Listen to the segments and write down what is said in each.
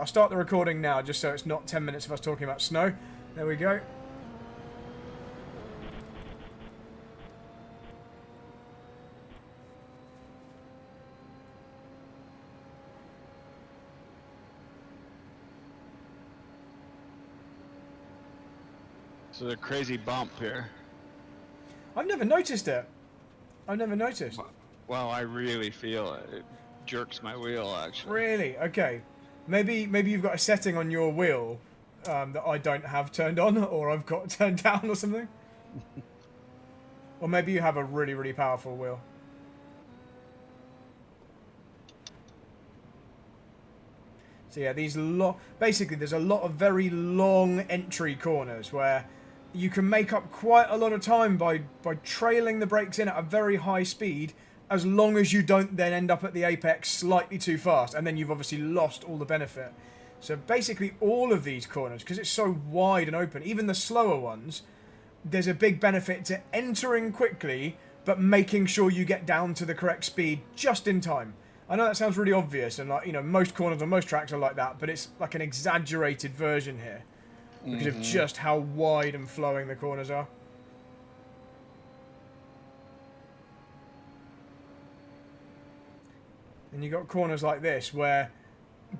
I'll start the recording now, just so it's not 10 minutes of us talking about snow. There we go. So a crazy bump here. I've never noticed it. I've never noticed. Well, I really feel it. It jerks my wheel, actually. Really? Okay. Maybe you've got a setting on your wheel that I don't have turned on, or I've got turned down or something. Or maybe you have a really, really powerful wheel. So yeah, basically there's a lot of very long entry corners where you can make up quite a lot of time by trailing the brakes in at a very high speed, as long as you don't then end up at the apex slightly too fast, and then you've obviously lost all the benefit. So basically all of these corners, because it's so wide and open, even the slower ones, there's a big benefit to entering quickly, but making sure you get down to the correct speed just in time. I know that sounds really obvious, and like, you know, most corners on most tracks are like that, but it's like an exaggerated version here because of just how wide and flowing the corners are. And you got corners like this where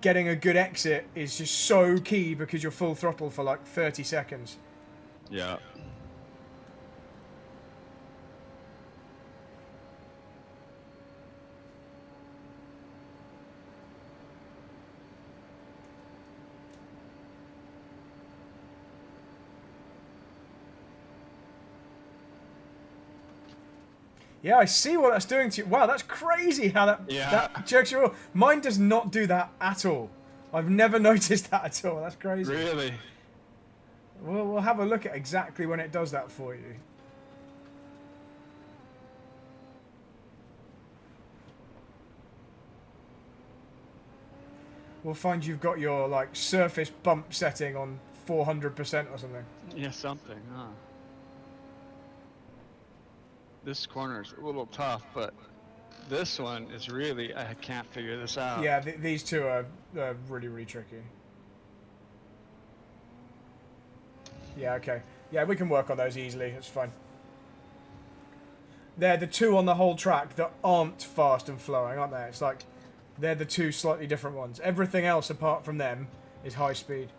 getting a good exit is just so key because you're full throttle for like 30 seconds. Yeah. Yeah, I see what that's doing to you. Wow, that's crazy how that jerks your wheel. Mine does not do that at all. I've never noticed that at all. That's crazy. Really? We'll have a look at exactly when it does that for you. We'll find you've got your like surface bump setting on 400% or something. Yeah, something, huh? This corner is a little tough, but this one is really, I can't figure this out. Yeah, these two are really, really tricky. Yeah, okay. Yeah, we can work on those easily. It's fine. They're the two on the whole track that aren't fast and flowing, aren't they? It's like they're the two slightly different ones. Everything else apart from them is high speed.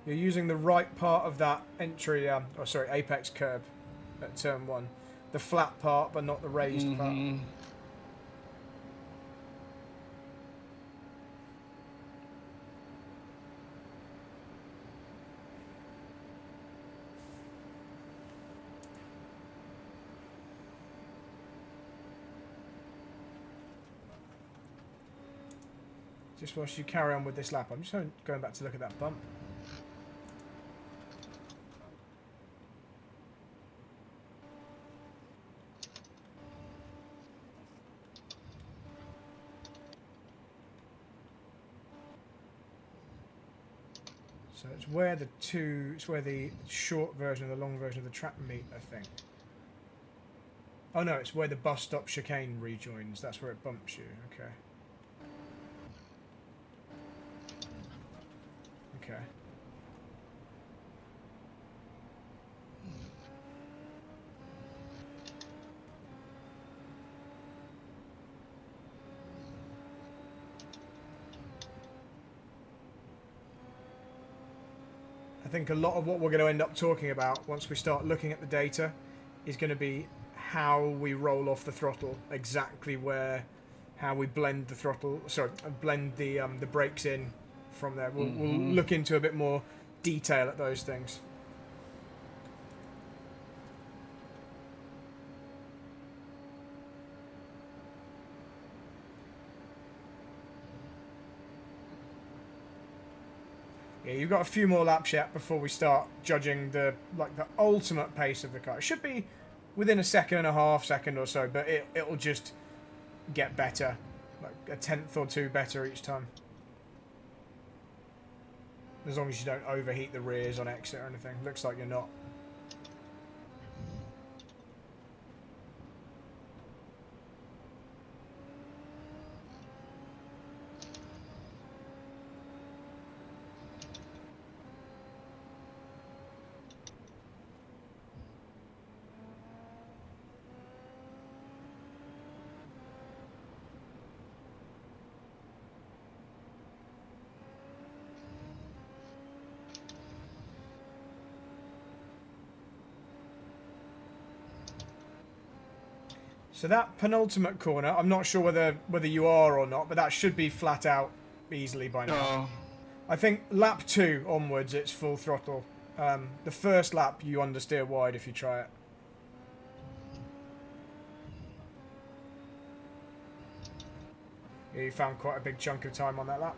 You're using the right part of that entry, apex curb at turn 1. The flat part, but not the raised part. Just whilst you carry on with this lap, I'm just going back to look at that bump. So it's where the short version and the long version of the track meet, I think. Oh no, it's where the bus stop chicane rejoins. That's where it bumps you. Okay. Okay. I think a lot of what we're going to end up talking about once we start looking at the data is going to be how we roll off the throttle, exactly how we blend the throttle, blend the brakes in from there. We'll look into a bit more detail at those things. Yeah, you've got a few more laps yet before we start judging the ultimate pace of the car. It should be within a second and a half second or so, but it'll just get better, like a tenth or two better each time. As long as you don't overheat the rears on exit or anything. Looks like you're not. So that penultimate corner, I'm not sure whether you are or not, but that should be flat out easily by now. Oh. I think lap 2 onwards, it's full throttle. The first lap, you understeer wide if you try it. Yeah, you found quite a big chunk of time on that lap.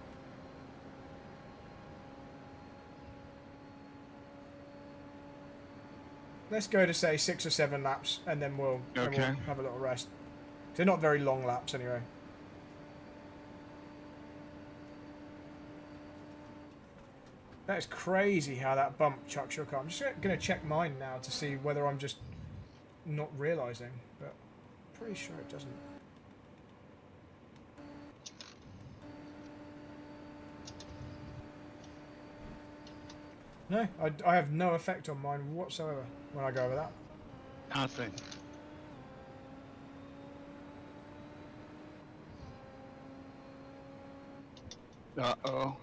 Let's go to say 6 or 7 laps, and then we'll have a little rest. They're not very long laps anyway. That is crazy how that bump chucks your car. I'm just going to check mine now to see whether I'm just not realising, but I'm pretty sure it doesn't. No, I have no effect on mine whatsoever when I go over that. Nothing. Uh-oh.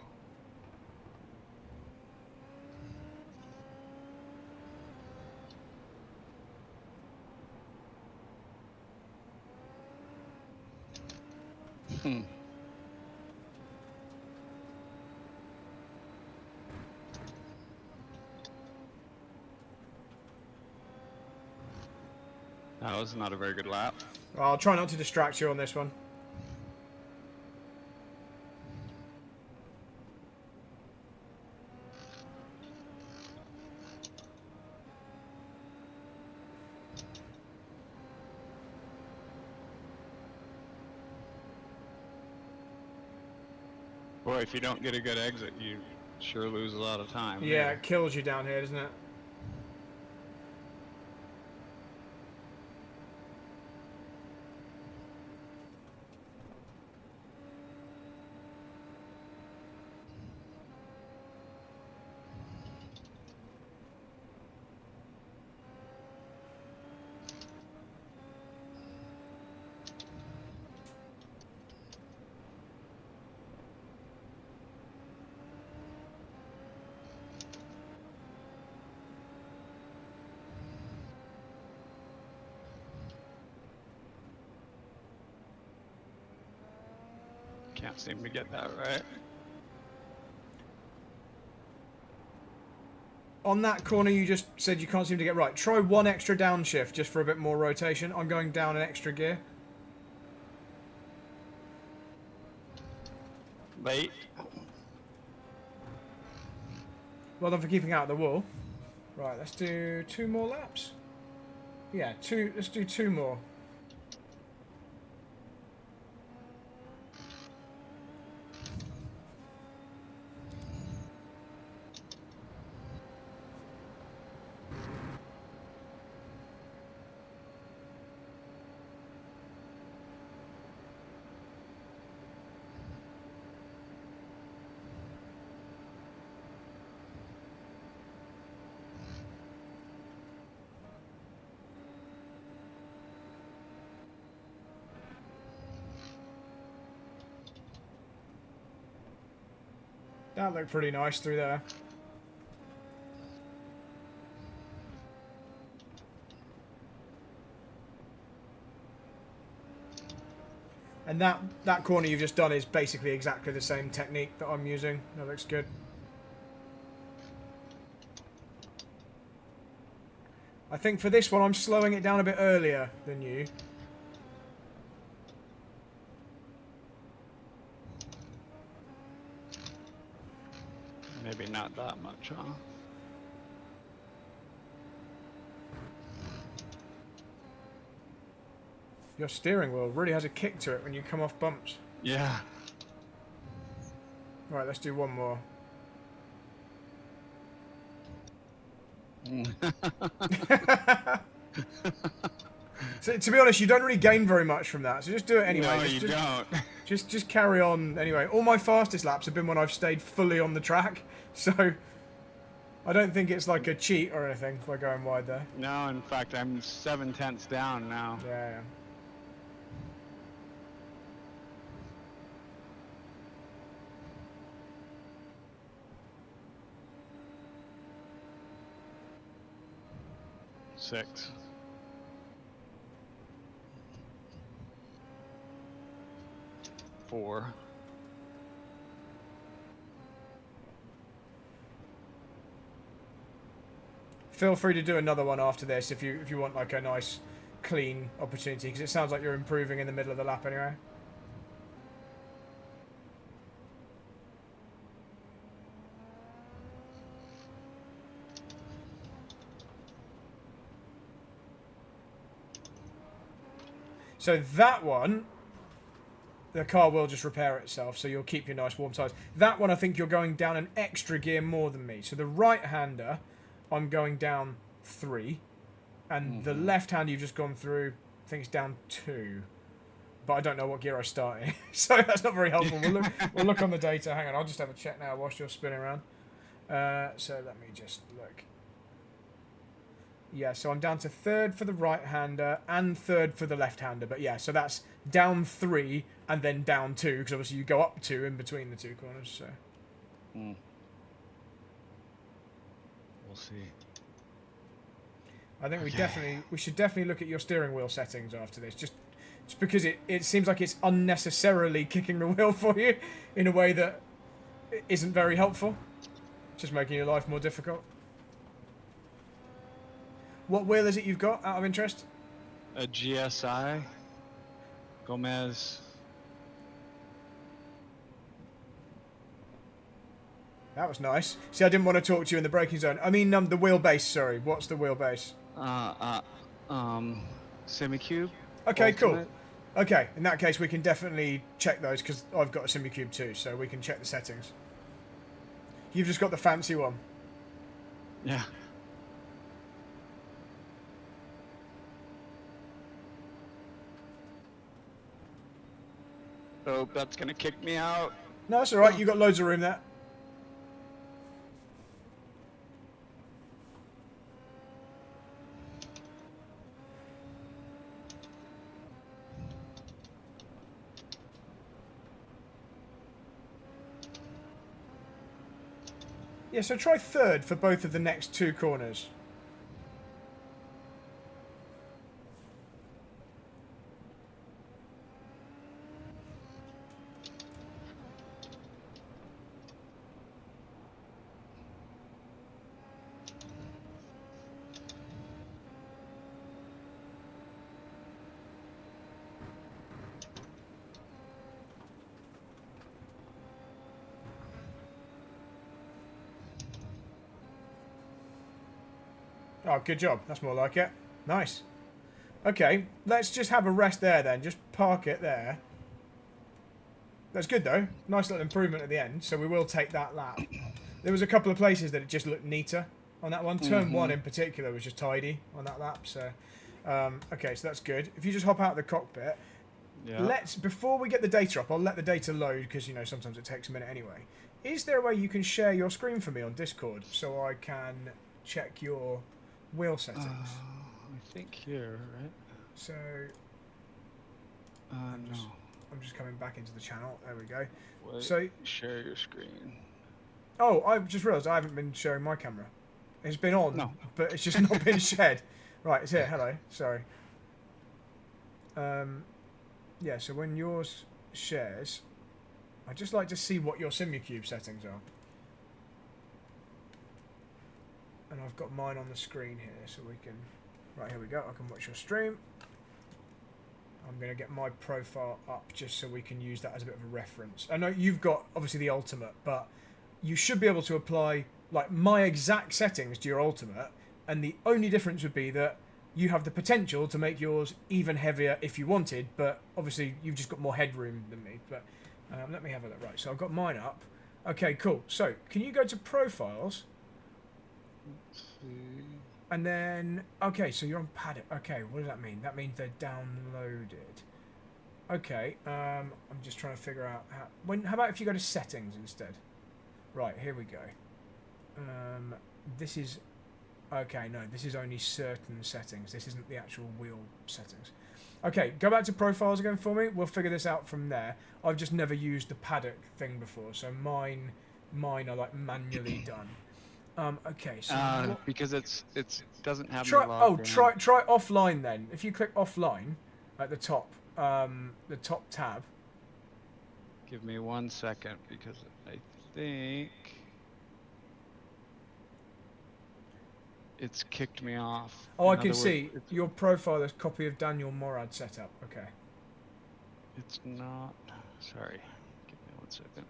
That was not a very good lap. I'll try not to distract you on this one. Boy, if you don't get a good exit, you sure lose a lot of time. Yeah, it kills you down here, doesn't it? Can't seem to get that right. On that corner you just said you can't seem to get right. Try one extra downshift just for a bit more rotation. I'm going down an extra gear. Late. Well done for keeping out of the wall. Right, let's do 2 more laps. Yeah, let's do 2 more. That looked pretty nice through there. And that corner you've just done is basically exactly the same technique that I'm using. That looks good. I think for this one I'm slowing it down a bit earlier than you. Maybe not that much, huh? Your steering wheel really has a kick to it when you come off bumps. Yeah. Right, let's do 1 more. So, to be honest, you don't really gain very much from that, so just do it anyway. No, you don't. Just carry on anyway. All my fastest laps have been when I've stayed fully on the track, so I don't think it's like a cheat or anything by going wide there. No, in fact, I'm 7/10 down now. Yeah. 4. Feel free to do another one after this if you want like a nice clean opportunity, because it sounds like you're improving in the middle of the lap anyway. So that one, the car will just repair itself, so you'll keep your nice warm tyres. That one, I think you're going down an extra gear more than me. So the right-hander, I'm going down 3. And the left-hander you've just gone through, I think it's down 2. But I don't know what gear I start in. So that's not very helpful. We'll look on the data. Hang on, I'll just have a check now whilst you're spinning around. So let me just look. Yeah, so I'm down to 3rd for the right-hander and 3rd for the left-hander. But yeah, so that's down 3 and then down 2, because obviously you go up 2 in between the 2 corners. So we'll see. I think we should definitely look at your steering wheel settings after this, just because it seems like it's unnecessarily kicking the wheel for you in a way that isn't very helpful, just making your life more difficult. What wheel is it you've got, out of interest? A GSI. Gomez. That was nice. See, I didn't want to talk to you in the braking zone. I mean, the wheelbase, sorry. What's the wheelbase? Semi-cube. Okay, Ultimate. cool. Okay, in that case, we can definitely check those, because I've got a semi-cube too, so we can check the settings. You've just got the fancy one. Yeah. Oh, that's gonna kick me out. No, that's alright. You've got loads of room there. Yeah, so try 3rd for both of the next 2 corners. Oh, good job. That's more like it. Nice. Okay, let's just have a rest there then. Just park it there. That's good though. Nice little improvement at the end. So we will take that lap. There was a couple of places that it just looked neater on that one. Turn 1 in particular was just tidy on that lap. So, okay, so that's good. If you just hop out of the cockpit. Yeah. Before we get the data up, I'll let the data load, because, you know, sometimes it takes a minute anyway. Is there a way you can share your screen for me on Discord so I can check your wheel settings? I think here, right? So No. I'm just coming back into the channel. There we go. Wait, So share your screen. oh, I've just realised I haven't been sharing my camera. It's been on, No. but it's just not been shared. Right, it's here. Hello. Sorry. Yeah. So when yours shares, I'd just like to see what your SimuCube settings are. And I've got mine on the screen here, so we can... Right, here we go. I can watch your stream. I'm going to get my profile up just so we can use that as a bit of a reference. I know you've got, obviously, the Ultimate, but you should be able to apply, like, my exact settings to your Ultimate, and the only difference would be that you have the potential to make yours even heavier if you wanted, but obviously you've just got more headroom than me. But let me have a look. Right, so I've got mine up. Okay, cool. So, can you go to Profiles? And then, okay, so you're on Paddock. Okay, what does that mean? That means they're downloaded. Okay, I'm just trying to figure out how about if you go to Settings instead? Right, here we go. This is, okay, no, this is only certain settings. This isn't the actual wheel settings. Okay, go back to Profiles again for me. We'll figure this out from there. I've just never used the Paddock thing before, so mine are like manually done. Okay, so because it doesn't have try me logged in. try offline then. If you click offline at the top tab, Give me 1 second because I think it's kicked me off. Oh, I In can other words, see your profile is copy of Daniel Morad setup. Okay. it's not. Sorry. Give me 1 second.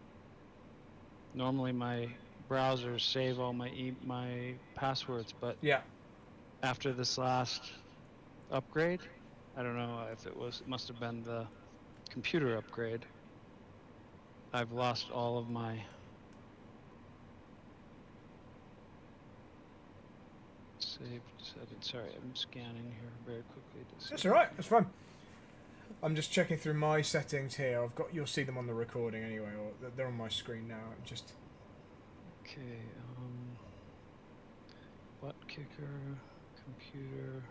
Normally my browsers save all my passwords, but Yeah. after this last upgrade, I don't know if it must have been the computer upgrade. I've lost all of my saved settings. Sorry, I'm scanning here very quickly to see. That's all right. That's fine. I'm just checking through my settings here. You'll see them on the recording anyway, or they're on my screen now. Just. Okay. Butt kicker, computer,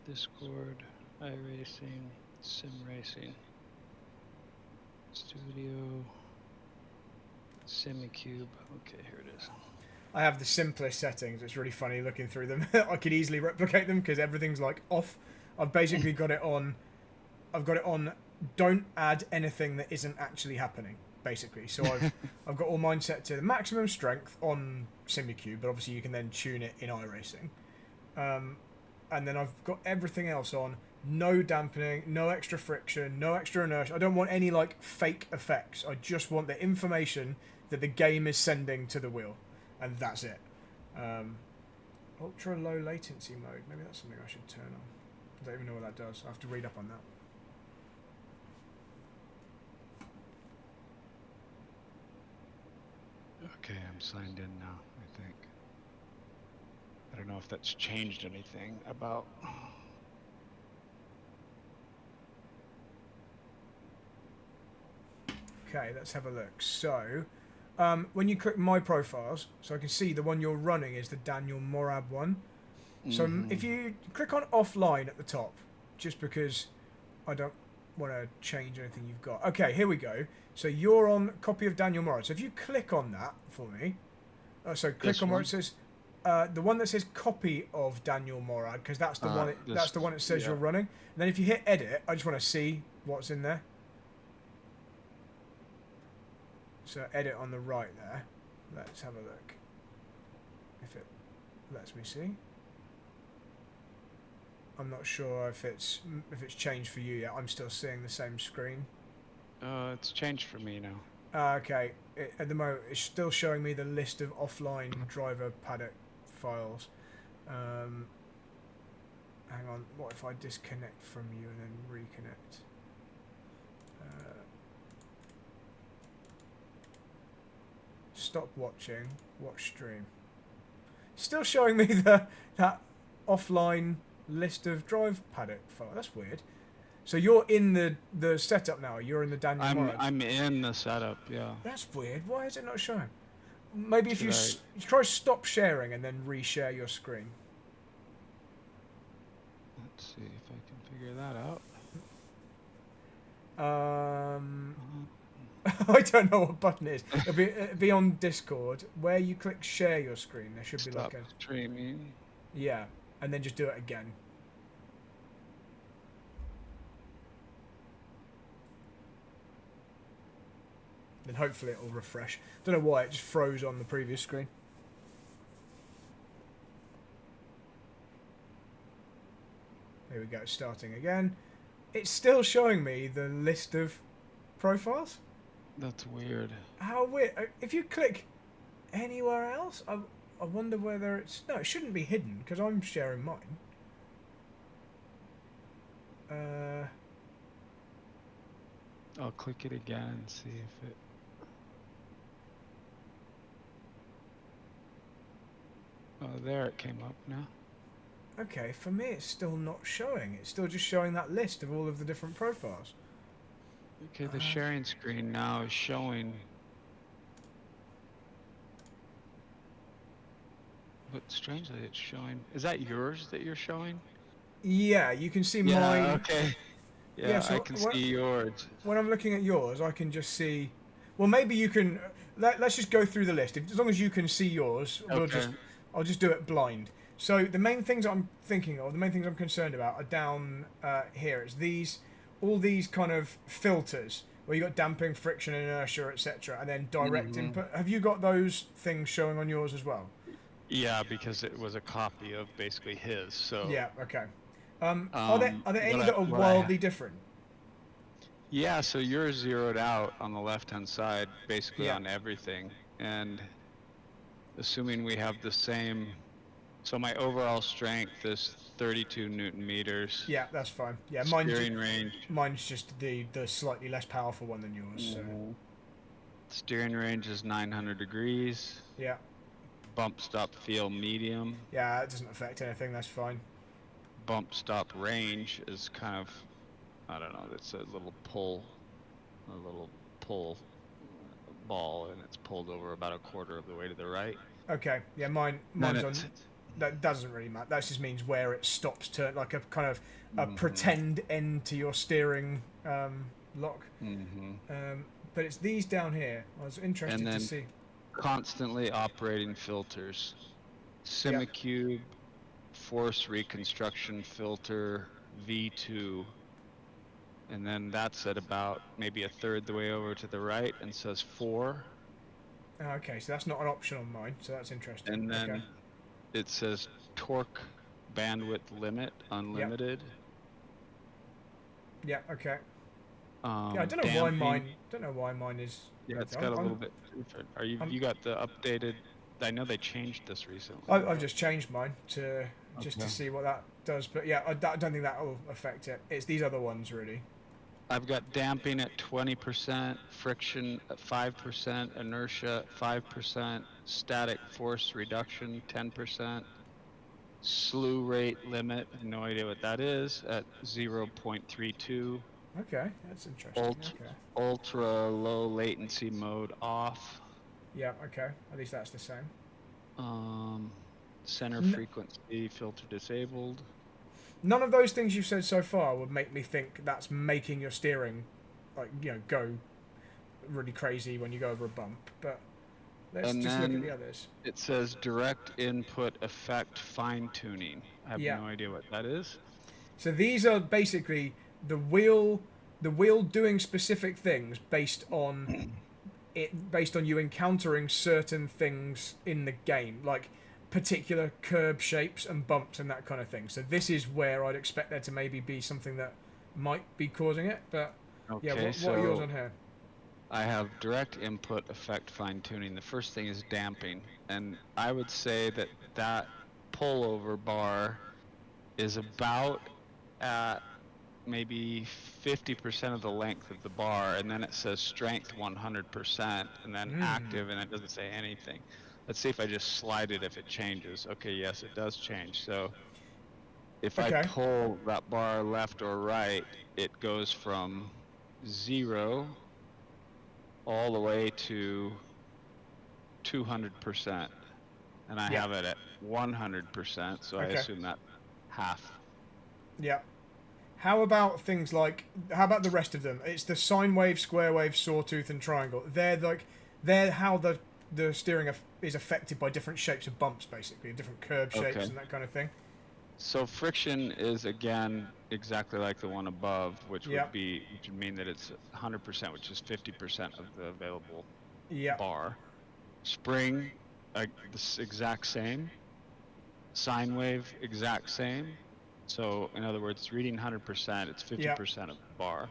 Discord, iRacing, Sim Racing, Studio, SimiCube. Okay, here it is. I have the simplest settings. It's really funny looking through them. I could easily replicate them because everything's like off. I've basically got it on. I've got it on. Don't add anything that isn't actually happening. Basically, so I've got all mine set to the maximum strength on SimiCube, but obviously you can then tune it in iRacing. And then I've got everything else on. No dampening, no extra friction, no extra inertia. I don't want any like fake effects. I just want the information that the game is sending to the wheel, and that's it. Ultra low latency mode. Maybe that's something I should turn on. I don't even know what that does. I have to read up on that. Okay, I'm signed in now, I think. I don't know if that's changed anything about... Okay, let's have a look. So, when you click My Profiles, so I can see the one you're running is the Daniel Morab one. So if you click on Offline at the top, just because I don't want to change anything you've got. Okay, here we go. So you're on copy of Daniel Morad. So if you click on that for me, so click This on where one? it says the one that says copy of Daniel Morad, because that's the one. That's the one it says yeah. you're running. And then if you hit edit, I just want to see what's in there. So edit on the right there. Let's have a look. If it lets me see. I'm not sure if it's changed for you yet. I'm still seeing the same screen. It's changed for me now. Okay. At the moment, it's still showing me the list of offline driver paddock files. Hang on. What if I disconnect from you and then reconnect? Stop watching. Watch stream. Still showing me that offline list of drive paddock file. That's weird. So you're in the setup now. You're in the Daniel Morad. I'm in the setup, yeah. That's weird. Why is it not showing? Maybe if you Should try stop sharing and then reshare your screen. Let's see if I can figure that out. I don't know what button it is. It'll be on Discord where you click share your screen. There should be Stop like a streaming. yeah, and then just do it again. Then hopefully it will refresh. Don't know why it just froze on the previous screen. Here we go, starting again. It's still showing me the list of profiles. That's weird. How weird. If you click anywhere else, I wonder whether it's... No, it shouldn't be hidden, because I'm sharing mine. I'll click it again and see if it... Oh, there it came up now. Okay, for me it's still not showing. It's still just showing that list of all of the different profiles. Okay, the sharing screen now is showing... But strangely it's showing... Is that yours that you're showing? Yeah, you can see Yeah, mine. okay. Yeah, so I can see yours. When I'm looking at yours, I can just see... Well, maybe you can... Let's just go through the list. As long as you can see yours, I'll just do it blind. So the main things I'm thinking of, the main things I'm concerned about are down here. It's all these kind of filters where you got damping, friction, inertia, etc., and then direct Mhm. input. Have you got those things showing on yours as well? Yeah, because it was a copy of basically his. So, Yeah. Okay. Are there any that are what I have. wildly different? Yeah, so you're zeroed out on the left-hand side, basically Yeah. on everything, and assuming we have the same. So my overall strength is 32 Newton meters. Yeah, that's fine. Yeah, Steering range. mine's just the slightly less powerful one than yours. So Mhm. Steering range is 900 degrees. yeah, Bump stop feel medium. yeah, it doesn't affect anything. That's fine. Bump stop range is kind of, I don't know, it's a little pull ball, and it's pulled over about a quarter of the way to the right. Okay. Yeah, Then mine's it's on. That doesn't really matter. That just means where it stops turn, like a kind of a mhm, pretend end to your steering lock. mhm. But it's these down here. I was And interested to then see. constantly operating filters. Yeah. Simicube force reconstruction filter V2, and then that's at about maybe a third the way over to the right and says 4. Okay, so that's not an option on mine. So that's interesting. And Okay. then it says torque bandwidth limit Yeah. unlimited. Yeah. Okay. Yeah, I don't know why Damping. mine. Don't know why mine is. Yeah, it's got a little bit different. You got the updated? I know they changed this recently. I've just changed mine to just to Okay. see what that does. But yeah, I don't think that will affect it. It's these other ones really. I've got damping at 20%, friction at 5%, inertia at 5%, static force reduction 10%, slew rate limit, I have no idea what that is, at 0.32, Okay, that's interesting. Okay. ultra low latency mode off, Yeah. Okay. At least that's the same. um, center N- frequency filter disabled. None of those things you've said so far would make me think that's making your steering, like go really crazy when you go over a bump. But let's And just look at then the others. it says direct input effect fine tuning. I have Yeah. no idea what that is. So these are basically the wheel, the wheel doing specific things based on you encountering certain things in the game, like particular curb shapes and bumps and that kind of thing. So this is where I'd expect there to maybe be something that might be causing it. But yeah, Okay, what are yours so on here? I have direct input effect fine tuning. The first thing is damping, and I would say that that pullover bar is about at maybe 50% of the length of the bar, and then it says strength 100%, and then active, and it doesn't say anything. Let's see if I just slide it if it changes. Okay, yes, it does change. So if I Okay. pull that bar left or right, it goes from 0 all the way to 200%, and I Yeah. have it at 100%, so I Okay. assume that half. Yeah. How about the rest of them? It's the sine wave, square wave, sawtooth, and triangle. They're how the steering is affected by different shapes of bumps, basically, different curb shapes Okay. and that kind of thing. So friction is again exactly like the one above, which Yeah. would mean that it's 100%, which is 50% of the available Yeah. bar. Spring, this exact same. Sine wave, exact same. So in other words, reading 100%, it's Yeah. 50% of the bar.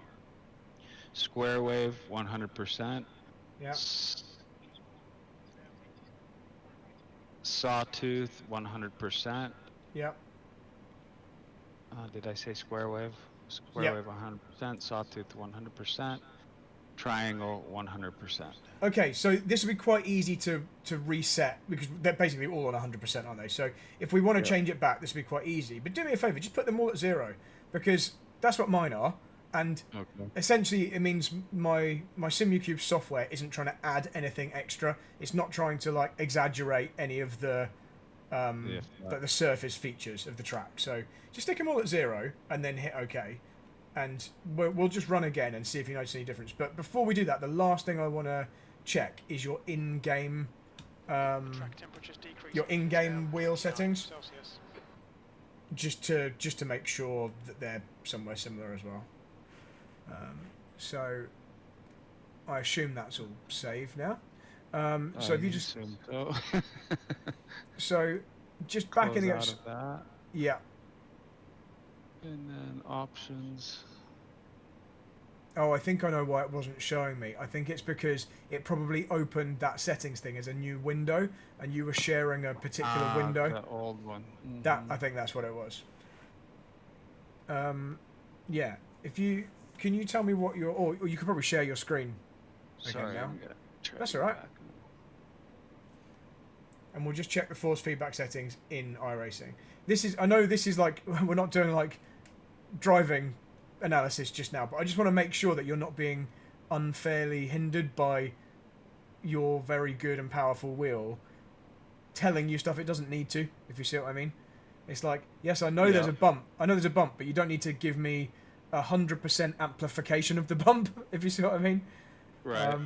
Square wave, 100%. Yeah. Sawtooth, 100%. Yeah. Did I say square wave? Square Yeah. wave 100%, sawtooth 100%, triangle 100%. Okay, so this would be quite easy to reset because they're basically all on 100%, aren't they? So if we want to Yep. change it back, this would be quite easy. But do me a favor, just put them all at 0 because that's what mine are, and Okay. essentially it means my SimuCube software isn't trying to add anything extra. It's not trying to like exaggerate any of the If the surface features of the track. So just stick them all at 0 and then hit OK, and we'll just run again and see if you notice any difference. But before we do that, the last thing I want to check is your in-game wheel settings, just to make sure that they're somewhere similar as well. So I assume that's all saved now. So if you I just assume so. so just back in Close the out of that, yeah. and then options. Oh, I think I know why it wasn't showing me. I think it's because it probably opened that settings thing as a new window, and you were sharing a particular window. The old one. That I think that's what it was. Yeah. If you can you tell me what your or you could probably share your screen again Sorry, now. I'm gonna try That's to all go right. back. And we'll just check the force feedback settings in iRacing. I know this is like we're not doing like driving analysis just now, but I just want to make sure that you're not being unfairly hindered by your very good and powerful wheel telling you stuff it doesn't need to, if you see what I mean. It's like, yes, I know there's a bump. I know there's a bump, but you don't need to give me 100% amplification of the bump, if you see what I mean. Right.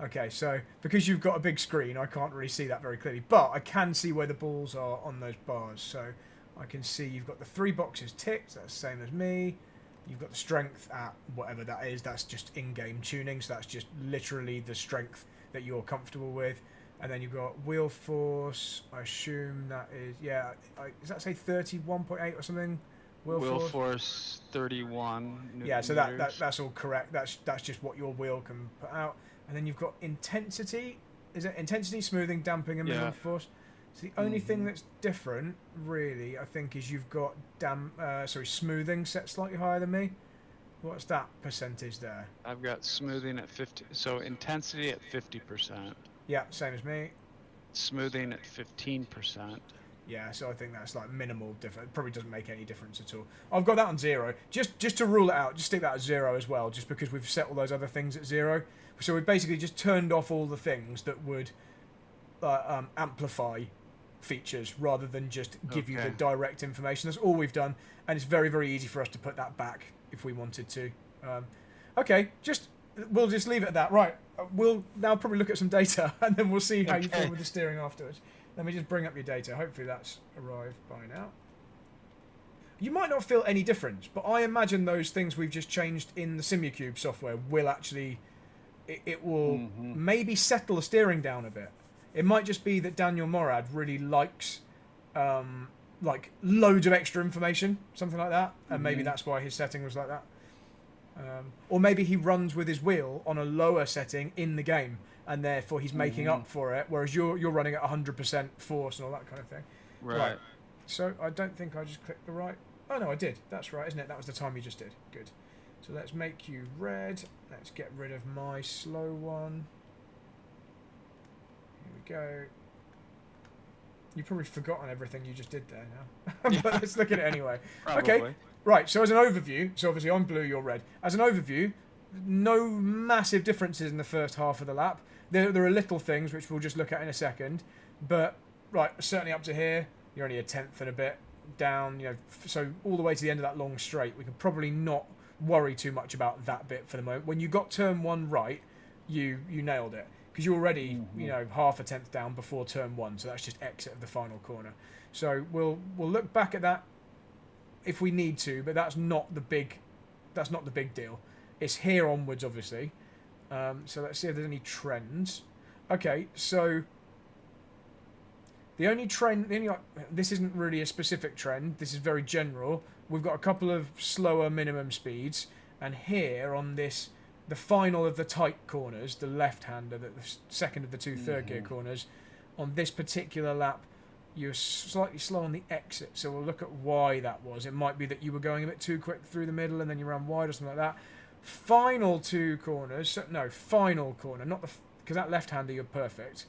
Okay, so because you've got a big screen, I can't really see that very clearly, but I can see where the balls are on those bars. So I can see you've got the 3 boxes ticked. That's the same as me. You've got the strength at whatever that is. That's just in-game tuning, so that's just literally the strength that you're comfortable with. And then you've got wheel force. I assume that is does that say 31.8 or something? Wheel force 31 Newton Yeah, so meters. that's all correct. That's just what your wheel can put out. And then you've got intensity. Is it intensity, smoothing, damping, and minimum force? So the only thing that's different, really, I think, is you've got smoothing set slightly higher than me. What's that percentage there? I've got smoothing at 50. So intensity at 50%. Yeah, same as me. Smoothing at 15%. Yeah, so I think that's like minimal difference. It probably doesn't make any difference at all. I've got that on 0. Just to rule it out, just stick that at 0 as well, just because we've set all those other things at 0. So we've basically just turned off all the things that would amplify features rather than just give you the direct information. That's all we've done, and it's very, very easy for us to put that back if we wanted to. Okay, we'll just leave it at that. Right, we'll now probably look at some data, and then we'll see how you feel with the steering afterwards. Let me just bring up your data. Hopefully that's arrived by now. You might not feel any difference, but I imagine those things we've just changed in the SimuCube software will actually... It will maybe settle the steering down a bit. It might just be that Daniel Morad really likes like loads of extra information, something like that, and maybe that's why his setting was like that. Or maybe he runs with his wheel on a lower setting in the game, and therefore he's making up for it, whereas you're running at 100% force and all that kind of thing. Right. So I don't think I just clicked the right... Oh, no, I did. That's right, isn't it? That was the time you just did. Good. So let's make you red. Let's get rid of my slow one. Here we go. You've probably forgotten everything you just did there now. But let's look at it anyway. Probably. Okay. Right, so as an overview, so obviously I'm blue, you're red. As an overview, no massive differences in the first half of the lap. There are little things which we'll just look at in a second. But, right, certainly up to here, you're only a tenth and a bit down. So all the way to the end of that long straight, we can probably not worry too much about that bit for the moment. When you got turn 1 right, you nailed it. Because you're already, half a tenth down before turn 1. So that's just exit of the final corner. So we'll look back at that if we need to, but that's not the big deal. It's here onwards, obviously. So let's see if there's any trends. Okay, so the only trend, this isn't really a specific trend. This is very general. We've got a couple of slower minimum speeds, and here on this, the final of the tight corners, the left-hander, the second of the 2 third-gear corners, on this particular lap, you're slightly slow on the exit. So we'll look at why that was. It might be that you were going a bit too quick through the middle, and then you ran wide or something like that. Final 2 corners, final corner, not because that left-hander you're perfect.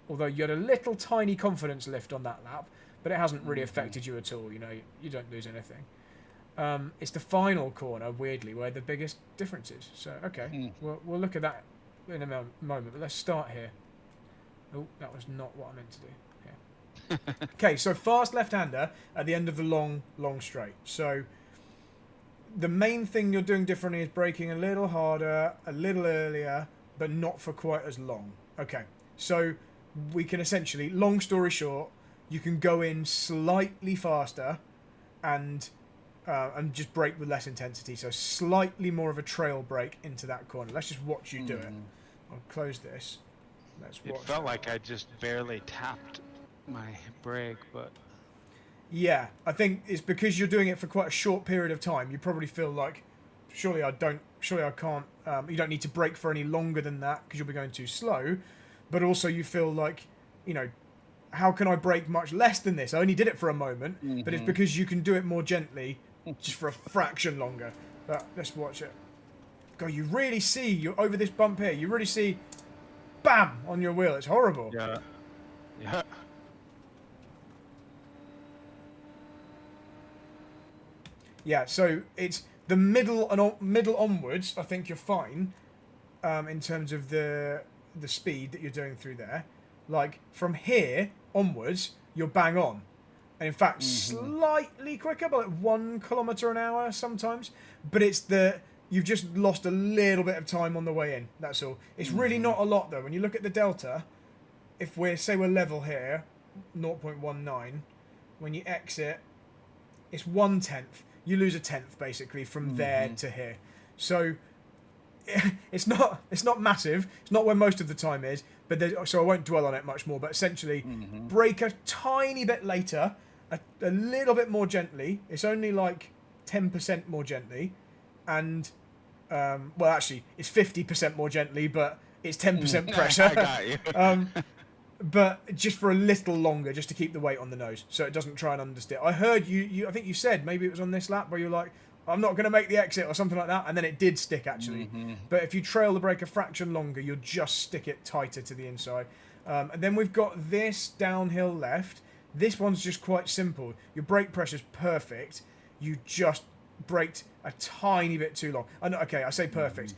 Although you had a little tiny confidence lift on that lap, but it hasn't really affected you at all. You don't lose anything. It's the final corner, weirdly, where the biggest difference is. So, okay, we'll look at that in a moment, but let's start here. Oh, that was not what I meant to do. Yeah. Okay, so fast left-hander at the end of the long straight. So the main thing you're doing differently is braking a little harder, a little earlier, but not for quite as long. Okay, so we can essentially, long story short, you can go in slightly faster and and just brake with less intensity. So slightly more of a trail brake into that corner. Let's just watch you do it. I'll close this. Let's watch. It felt like I just barely tapped my brake, but yeah, I think it's because you're doing it for quite a short period of time. You probably feel like, surely I can't. You don't need to brake for any longer than that because you'll be going too slow. But also you feel like, how can I brake much less than this? I only did it for a moment, but it's because you can do it more gently, just for a fraction longer. But let's watch it. God, you really see, you're over this bump here, you really see, bam, on your wheel. It's horrible. yeah. Yeah. Yeah, so it's the middle onwards. I think you're fine, in terms of the speed that you're doing through there. Like from here onwards, you're bang on, and in fact slightly quicker, by like 1 kilometre an hour sometimes. But it's you've just lost a little bit of time on the way in. That's all. It's really not a lot though. When you look at the delta, if we're level here, 0.19, when you exit, it's 1/10. You lose a tenth basically from there to here. So it's not massive. It's not where most of the time is. But so I won't dwell on it much more. But essentially, brake a tiny bit later, a little bit more gently. It's only like 10% more gently, and well, actually, it's 50% more gently, but it's 10% pressure. I got you. But just for a little longer, just to keep the weight on the nose, so it doesn't try and understeer. I heard you. I think you said maybe it was on this lap where you were like, "I'm not going to make the exit" or something like that, and then it did stick actually. But if you trail the brake a fraction longer, you'll just stick it tighter to the inside. And then we've got this downhill left. This one's just quite simple. Your brake pressure's perfect. You just braked a tiny bit too long. And okay, I say perfect.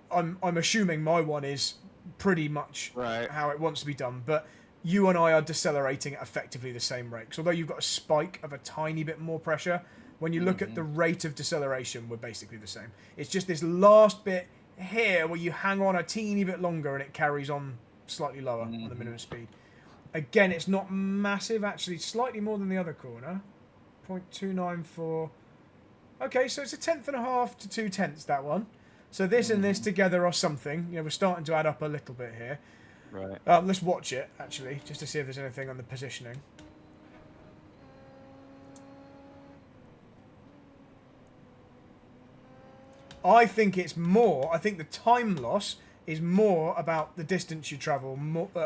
I'm assuming my one is pretty much how it wants to be done, but you and I are decelerating at effectively the same rate. So although you've got a spike of a tiny bit more pressure, when you look at the rate of deceleration, we're basically the same. It's just this last bit here where you hang on a teeny bit longer and it carries on slightly lower on the minimum speed. Again, it's not massive, actually slightly more than the other corner. 0.294. Okay, so it's 1/10.5 to 2/10, that one. So this and this together are something. We're starting to add up a little bit here. Right. Let's watch it, actually, just to see if there's anything on the positioning. I think it's more. I think the time loss is more about the distance you travel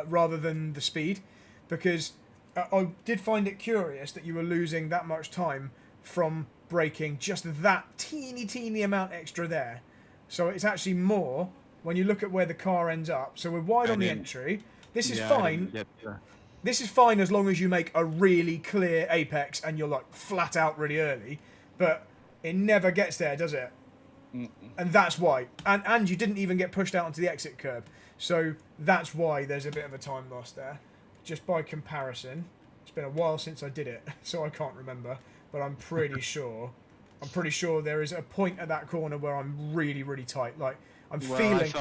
rather than the speed. Because I did find it curious that you were losing that much time from braking just that teeny amount extra there. So it's actually more when you look at where the car ends up. So we're wide on the entry. This is fine. This is fine as long as you make a really clear apex and you're like flat out really early. But it never gets there, does it? And that's why. And you didn't even get pushed out onto the exit curb. So that's why there's a bit of a time loss there. Just by comparison. It's been a while since I did it, so I can't remember. But I'm pretty sure. I'm pretty sure there is a point at that corner where I'm really tight. Like I'm feeling.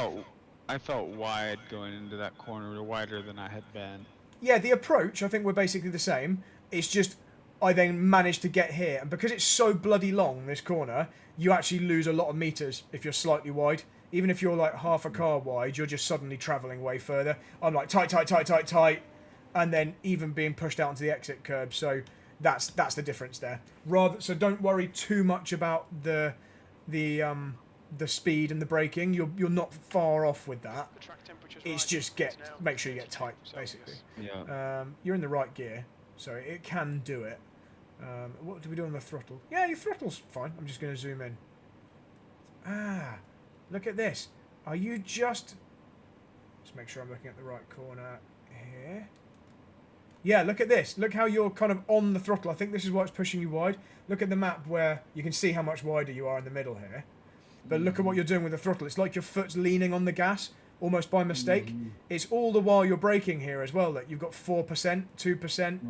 I felt wide going into that corner, wider than I had been. Yeah, the approach. I think we're basically the same. It's just I then managed to get here, and because it's so bloody long, this corner, you actually lose a lot of meters if you're slightly wide. Even if you're like half a car wide, you're just suddenly travelling way further. I'm like tight, and then even being pushed out onto the exit curb. So that's the difference there. So don't worry too much about the speed and the braking. You're not far off with that. It's just make sure you get tight, basically. Yeah. You're in the right gear, so it can do it. What do we do on the throttle? Yeah, your throttle's fine. I'm just going to zoom in. Look at this. Are you just... Let's make sure I'm looking at the right corner here. Yeah, look at this. Look how you're kind of on the throttle. I think this is why it's pushing you wide. Look at the map where you can see how much wider you are in the middle here. But look at what you're doing with the throttle. It's like your foot's leaning on the gas, almost by mistake. It's all the while you're braking here as well. That you've got 4%, 2%.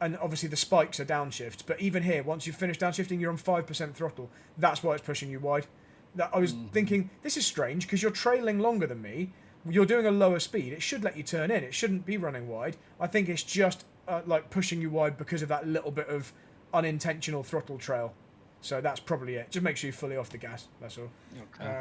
And obviously the spikes are downshift. But even here, once you've finished downshifting, you're on 5% throttle. That's why it's pushing you wide. I was thinking, this is strange, because you're trailing longer than me. You're doing a lower speed. It should let you turn in. It shouldn't be running wide. I think it's just like pushing you wide because of that little bit of unintentional throttle trail. So that's probably it. Just make sure you're fully off the gas. That's all. Okay.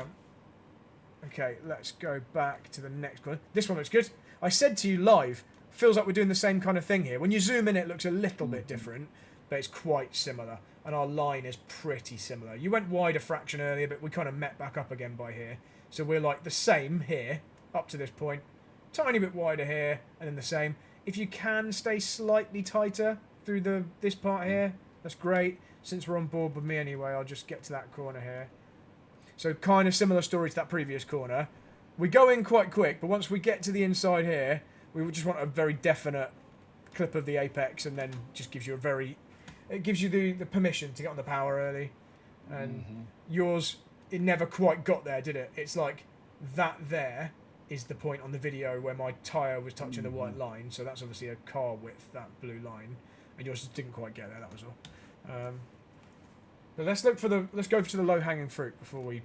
Okay, let's go back to the next one. This one looks good. I said to you live, feels like we're doing the same kind of thing here. When you zoom in, it looks a little bit different, but it's quite similar. And our line is pretty similar. You went wide a fraction earlier, but we kind of met back up again by here. So we're like the same here, up to this point. Tiny bit wider here, and then the same. If you can stay slightly tighter through this part here, that's great. Since we're on board with me anyway, I'll just get to that corner here. So kind of similar story to that previous corner. We go in quite quick, but once we get to the inside here, we just want a very definite clip of the apex, and then just gives you it gives you the permission to get on the power early. And yours, it never quite got there, did it? It's like that there is the point on the video where my tyre was touching the white line, so that's obviously a car width, that blue line, and yours just didn't quite get there, that was all. But let's go to the low-hanging fruit before we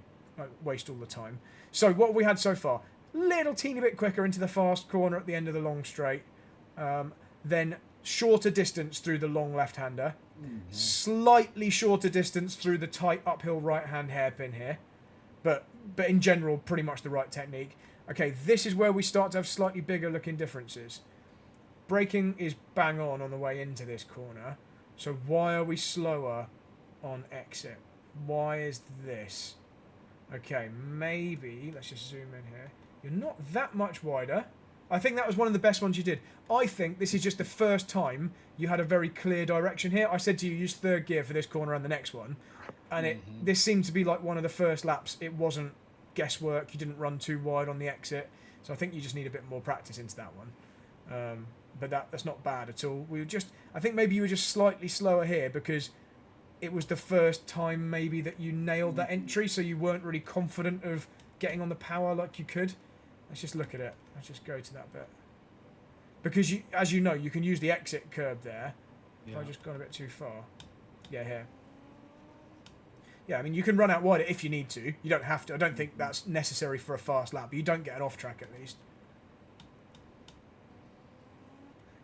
waste all the time. So what we had so far, little teeny bit quicker into the fast corner at the end of the long straight, then shorter distance through the long left-hander, slightly shorter distance through the tight uphill right-hand hairpin here, but in general pretty much the right technique. Okay, this is where we start to have slightly bigger looking differences. Braking is bang on the way into this corner, so why are we slower on exit? Why is this? Okay, maybe let's just zoom in here. You're not that much wider. I think that was one of the best ones you did. I think this is just the first time you had a very clear direction here. I said to you, use third gear for this corner and the next one, and this seemed to be like one of the first laps. It wasn't guesswork. You didn't run too wide on the exit, so I think you just need a bit more practice into that one. But that's not bad at all. I think maybe you were just slightly slower here because it was the first time maybe that you nailed that entry, so you weren't really confident of getting on the power like you could. Let's just look at it. Let's just go to that bit. Because, as you know, you can use the exit curb there. Yeah. If I just gone a bit too far. Yeah, here. Yeah, I mean, you can run out wider if you need to. You don't have to. I don't think that's necessary for a fast lap, but you don't get an off-track at least.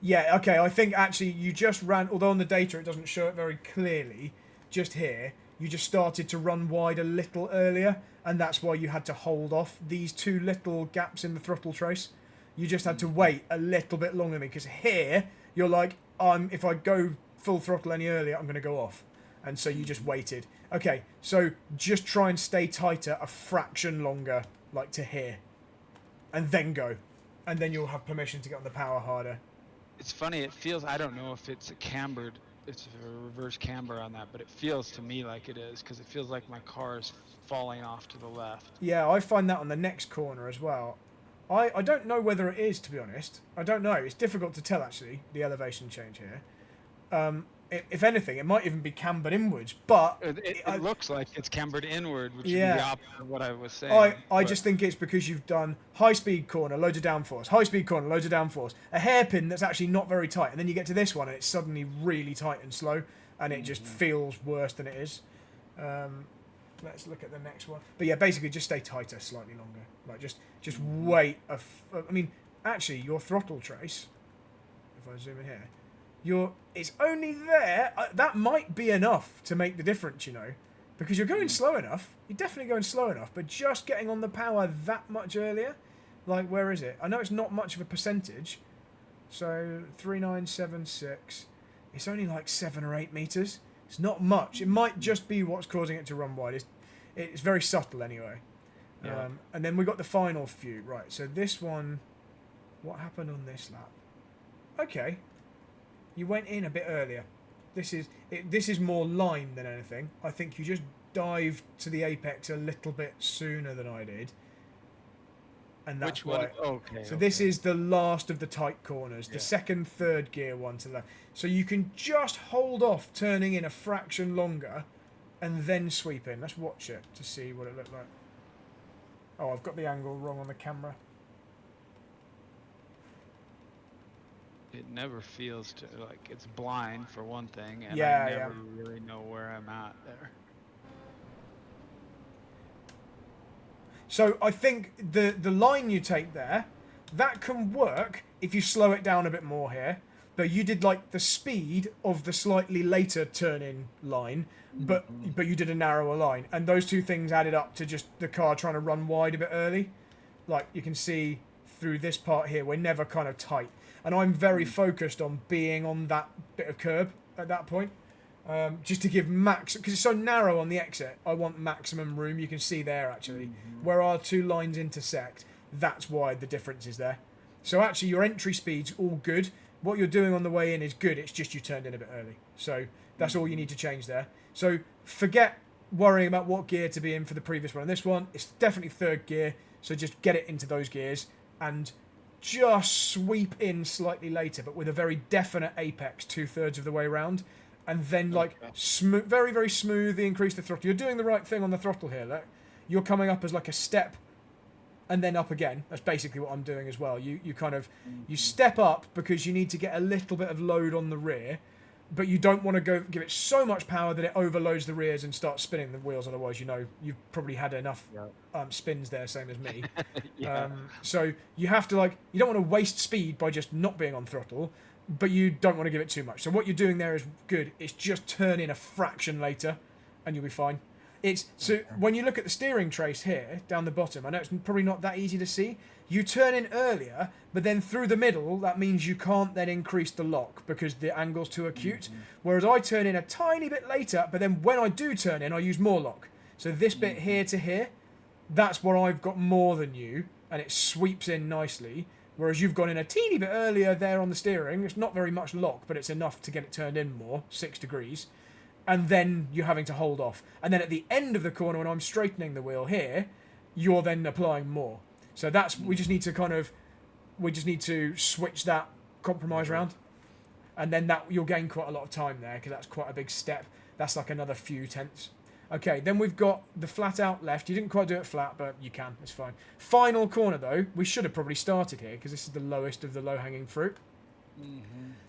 Yeah, okay, I think actually you just ran, although on the data it doesn't show it very clearly, just here, you just started to run wide a little earlier, and that's why you had to hold off these two little gaps in the throttle trace. You just had to wait a little bit longer than me, because here, you're like, if I go full throttle any earlier, I'm going to go off. And so you just waited. Okay, so just try and stay tighter a fraction longer, like to here. And then go. And then you'll have permission to get on the power harder. It's funny, it feels, I don't know if it's it's a reverse camber on that, but it feels to me like it is, because it feels like my car is falling off to the left. Yeah, I find that on the next corner as well. I don't know whether it is, to be honest. I don't know. It's difficult to tell, actually, the elevation change here. If anything, it might even be cambered inwards, but... It looks like it's cambered inward, which is the opposite of what I was saying. I just think it's because you've done high-speed corner, loads of downforce, high-speed corner, loads of downforce, a hairpin that's actually not very tight, and then you get to this one, and it's suddenly really tight and slow, and it just feels worse than it is. Let's look at the next one. But yeah, basically, just stay tighter slightly longer. Like, just wait. I mean, actually, your throttle trace, if I zoom in here, it's only there. That might be enough to make the difference, you know, because you're going slow enough. You're definitely going slow enough, but just getting on the power that much earlier, like, where is it? I know it's not much of a percentage. So 3976. It's only like 7 or 8 meters. It's not much. It might just be what's causing it to run wide. It's very subtle anyway. Yeah. And then we got the final few. Right. So this one, what happened on this lap? Okay. You went in a bit earlier. This is more line than anything. I think you just dived to the apex a little bit sooner than I did. And that's why. Okay. So this is the last of the tight corners, the second, third gear one to the left. So you can just hold off turning in a fraction longer and then sweep in. Let's watch it to see what it looked like. Oh, I've got the angle wrong on the camera. It never feels like it's blind for one thing, and I never really know where I'm at there. So I think the line you take there, that can work if you slow it down a bit more here. but you did like the speed of the slightly later turn-in line, but you did a narrower line, and those two things added up to just the car trying to run wide a bit early. Like you can see through this part here, we're never kind of tight, and I'm very focused on being on that bit of curb at that point, just to give max, because it's so narrow on the exit. I want maximum room. You can see there actually where our two lines intersect. That's why the difference is there. So actually, your entry speed's all good. What you're doing on the way in is good. It's just you turned in a bit early. So that's all you need to change there. So forget worrying about what gear to be in for the previous one. And this one, it's definitely third gear. So just get it into those gears and just sweep in slightly later, but with a very definite apex 2/3 of the way around. And then like smooth, very, very smoothly increase the throttle. You're doing the right thing on the throttle here. Look, you're coming up as like a step and then up again. That's basically what I'm doing as well. You kind of, you step up because you need to get a little bit of load on the rear, but you don't want to go give it so much power that it overloads the rears and starts spinning the wheels. Otherwise, you know, you've probably had enough spins there, same as me. So you have to like, you don't want to waste speed by just not being on throttle, but you don't want to give it too much. So what you're doing there is good. It's just turn in a fraction later and you'll be fine. So when you look at the steering trace here down the bottom, I know it's probably not that easy to see. You turn in earlier, but then through the middle, that means you can't then increase the lock because the angle's too acute. Whereas I turn in a tiny bit later, but then when I do turn in, I use more lock. So this bit here to here, that's where I've got more than you, and it sweeps in nicely. Whereas you've gone in a teeny bit earlier there on the steering. It's not very much lock, but it's enough to get it turned in more, 6 degrees. And then you're having to hold off. And then at the end of the corner, when I'm straightening the wheel here, you're then applying more. So that's, we just need to switch that compromise around. And then that you'll gain quite a lot of time there because that's quite a big step. That's like another few tenths. Okay, then we've got the flat out left. You didn't quite do it flat, but you can. It's fine. Final corner, though. We should have probably started here because this is the lowest of the low-hanging fruit.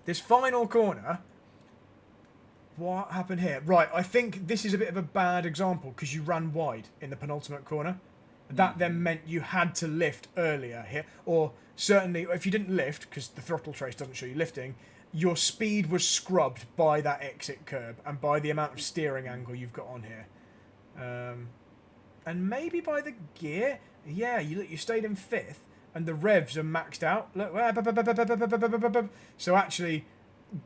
This final corner... What happened here? Right, I think this is a bit of a bad example because you ran wide in the penultimate corner. That then meant you had to lift earlier here. Or certainly, if you didn't lift, because the throttle trace doesn't show you lifting, your speed was scrubbed by that exit curb and by the amount of steering angle you've got on here. And maybe by the gear. Yeah, you stayed in 5th and the revs are maxed out. Look, so actually...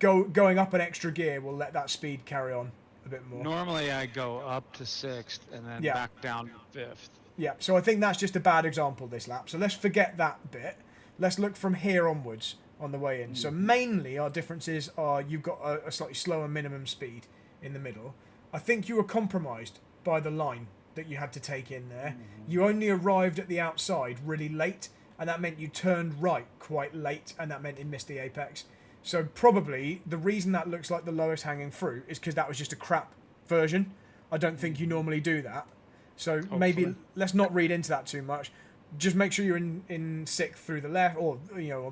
Going up an extra gear will let that speed carry on a bit more. Normally I go up to 6th and then back down to 5th. Yeah, so I think that's just a bad example this lap. So let's forget that bit. Let's look from here onwards on the way in. So mainly our differences are you've got a slightly slower minimum speed in the middle. I think you were compromised by the line that you had to take in there. You only arrived at the outside really late, and that meant you turned right quite late, and that meant you missed the apex. So probably the reason that looks like the lowest hanging fruit is because that was just a crap version. I don't think you normally do that. So maybe let's not read into that too much. Just make sure you're in 6th through the left, or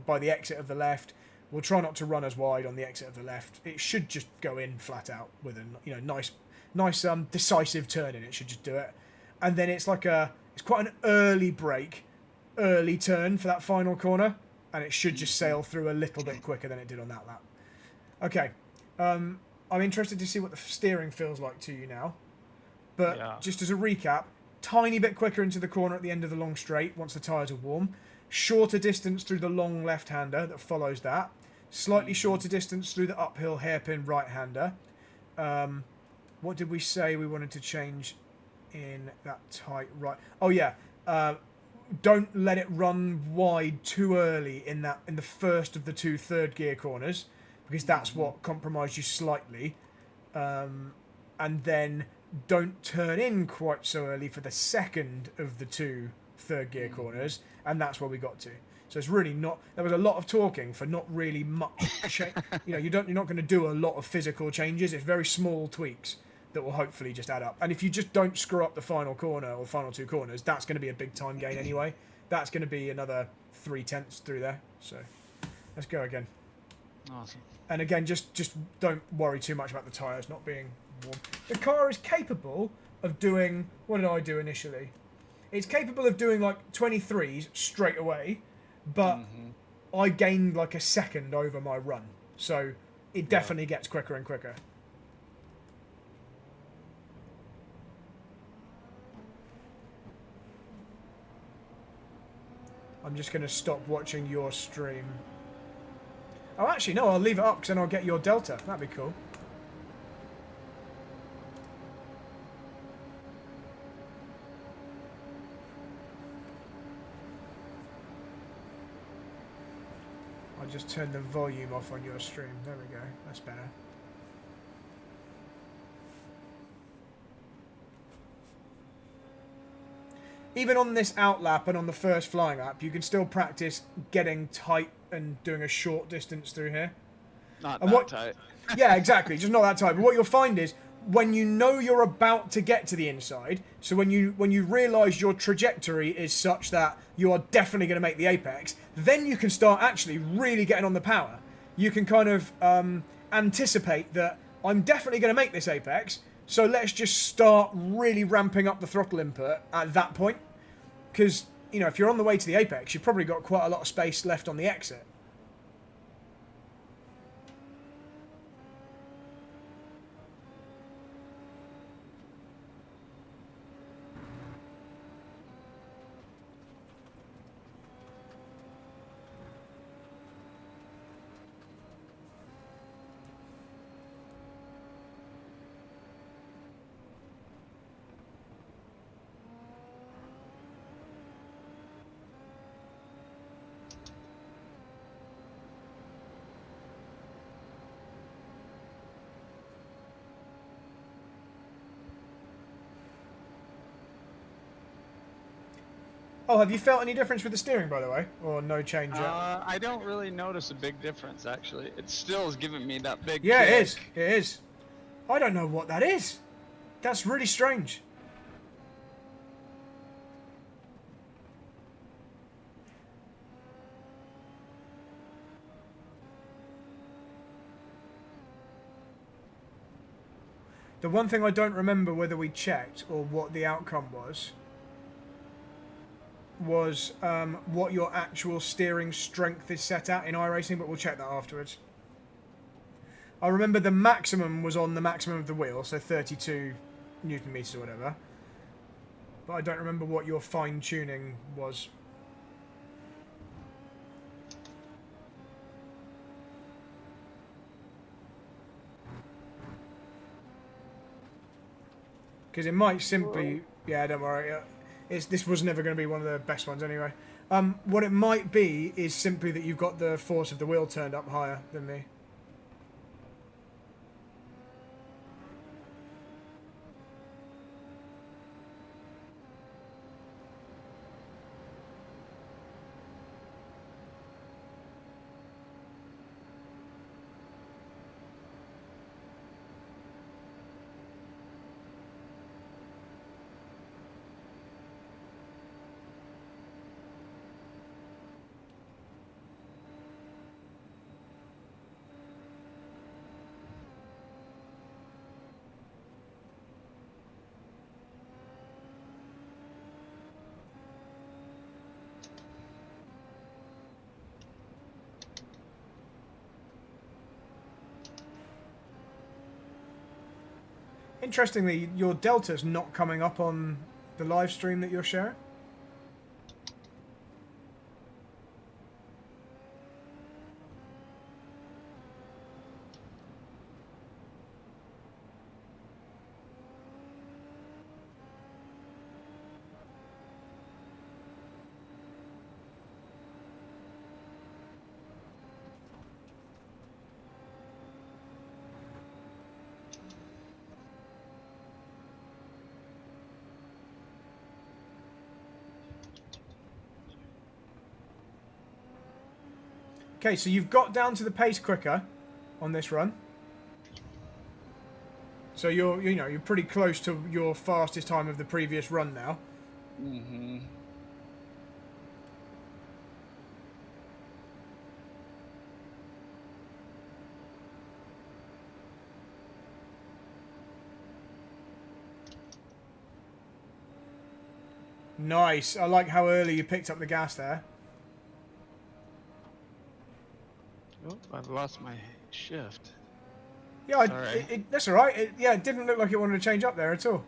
by the exit of the left. We'll try not to run as wide on the exit of the left. It should just go in flat out with a nice decisive turn in. It should just do it. And then it's like it's quite an early brake, early turn for that final corner. And it should just sail through a little bit quicker than it did on that lap. Okay. I'm interested to see what the steering feels like to you now. But just as a recap, tiny bit quicker into the corner at the end of the long straight once the tyres are warm. Shorter distance through the long left-hander that follows that. Slightly shorter distance through the uphill hairpin right-hander. What did we say we wanted to change in that tight right? Oh, yeah. Don't let it run wide too early in the first of the 2 third gear corners, because that's what compromised you slightly. And then don't turn in quite so early for the second of the 2 third gear corners, and that's where we got to. So it's really not. There was a lot of talking for not really much. You're not going to do a lot of physical changes. It's very small tweaks that will hopefully just add up. And if you just don't screw up the final corner or final 2 corners, that's going to be a big time gain anyway. That's going to be another 3 tenths through there. So let's go again. Awesome. And again, just don't worry too much about the tyres not being warm. The car is capable of doing... What did I do initially? It's capable of doing like 23s straight away, but I gained like a second over my run So it definitely gets quicker and quicker. I'm just going to stop watching your stream. Oh, actually, no, I'll leave it up because then I'll get your delta. That'd be cool. I'll just turn the volume off on your stream. There we go. That's better. Even on this out lap and on the first flying lap, you can still practice getting tight and doing a short distance through here. Not that tight. Yeah, exactly. Just not that tight. But what you'll find is when you know you're about to get to the inside, so when you realise your trajectory is such that you are definitely going to make the apex, then you can start actually really getting on the power. You can kind of anticipate that I'm definitely going to make this apex, so let's just start really ramping up the throttle input at that point. Because, you know, if you're on the way to the apex, you've probably got quite a lot of space left on the exit. Oh, have you felt any difference with the steering, by the way? Or no change yet? I don't really notice a big difference, actually. It still is giving me that big Yeah, kick. it is. It is. I don't know what that is. That's really strange. The one thing I don't remember whether we checked or what the outcome was what your actual steering strength is set at in iRacing, but we'll check that afterwards. I remember the maximum was on the maximum of the wheel, so 32 Newton meters or whatever. But I don't remember what your fine-tuning was. Because it might simply... Yeah, don't worry. This was never going to be one of the best ones anyway. What it might be is simply that you've got the force of the wheel turned up higher than me. Interestingly, your delta's not coming up on the live stream that you're sharing. Okay, so you've got down to the pace quicker on this run. So you're pretty close to your fastest time of the previous run now. Mm-hmm. Nice. I like how early you picked up the gas there. Oh, I've lost my shift. Yeah, Sorry. that's all right. It didn't look like it wanted to change up there at all.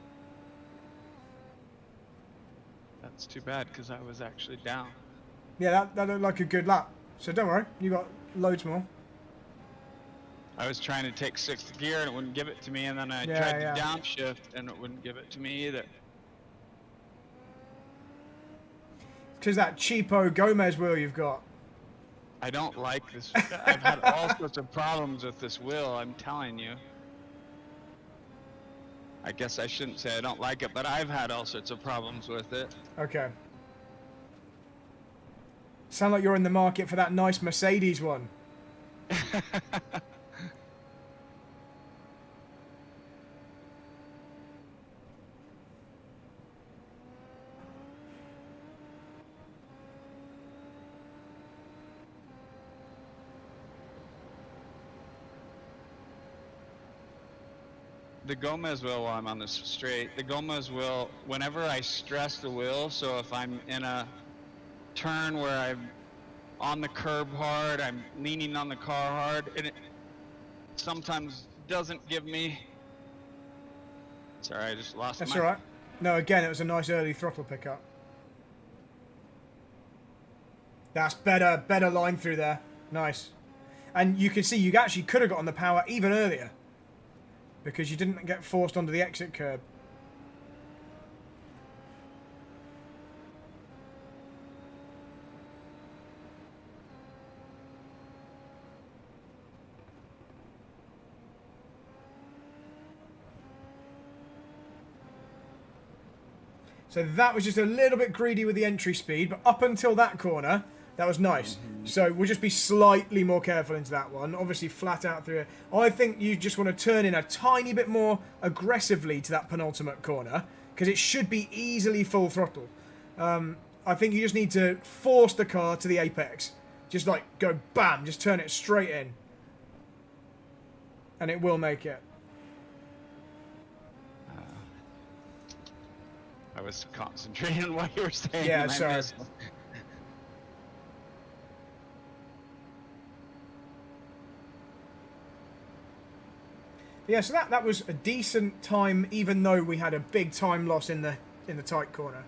That's too bad because I was actually down. Yeah, that looked like a good lap. So don't worry, you got loads more. I was trying to take sixth gear and it wouldn't give it to me, and then I tried to Yeah. downshift and it wouldn't give it to me either. Because that cheapo Gomez wheel you've got. I don't like this. I've had all sorts of problems with this wheel, I'm telling you. I guess I shouldn't say I don't like it, but I've had all sorts of problems with it. Okay. Sound like you're in the market for that nice Mercedes one. The Gomez wheel, while I'm on this straight, the Gomez wheel, whenever I stress the wheel, so if I'm in a turn where I'm on the curb hard, I'm leaning on the car hard, and it sometimes doesn't give me... Sorry, I just lost That's my... all right. No, again, it was a nice early throttle pickup. That's better line through there. Nice. And you can see you actually could have got on the power even earlier because you didn't get forced onto the exit curb. So that was just a little bit greedy with the entry speed, but up until that corner, that was nice. So we'll just be slightly more careful into that one. Obviously flat out through it. I think you just want to turn in a tiny bit more aggressively to that penultimate corner, because it should be easily full throttle. I think you just need to force the car to the apex. Just like go bam, just turn it straight in. And it will make it. I was concentrating on what you were saying. Yeah, and I sorry. missed. Yeah, so that was a decent time, even though we had a big time loss in the tight corner.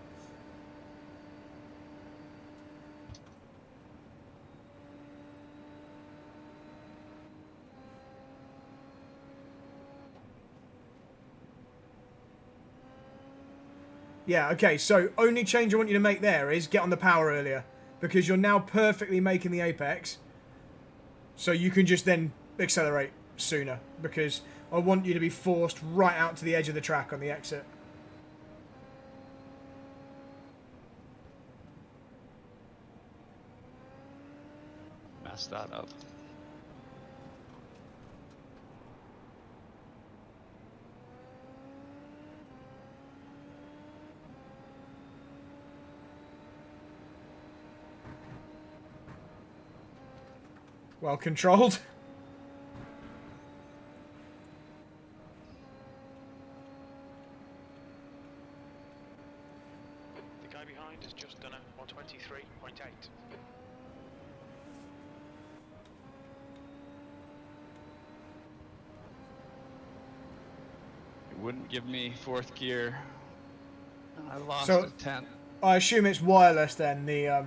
Yeah, okay, so only change I want you to make there is get on the power earlier, because you're now perfectly making the apex, so you can just then accelerate sooner, because I want you to be forced right out to the edge of the track on the exit. Messed that up. Well controlled. The guy behind has just done a 123.8. It wouldn't give me fourth gear. I lost So- a 10. I assume it's wireless then, the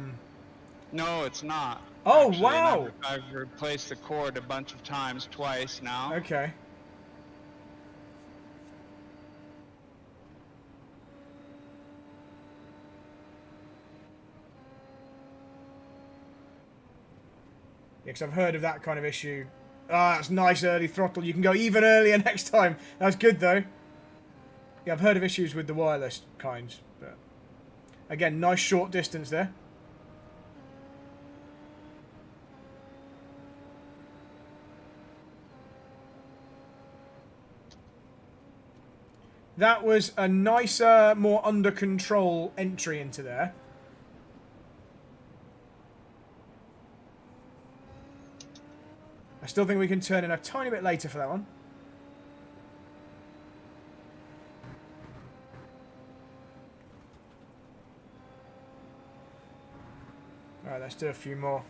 No, it's not. Oh, actually, wow. and I've replaced the cord a bunch of times, twice now. Okay. Yeah, because I've heard of that kind of issue. Ah, that's nice early throttle. You can go even earlier next time. That's good, though. Yeah, I've heard of issues with the wireless kinds. But again, nice short distance there. That was a nicer, more under control entry into there. I still think we can turn in a tiny bit later for that one. Alright, let's do a few more.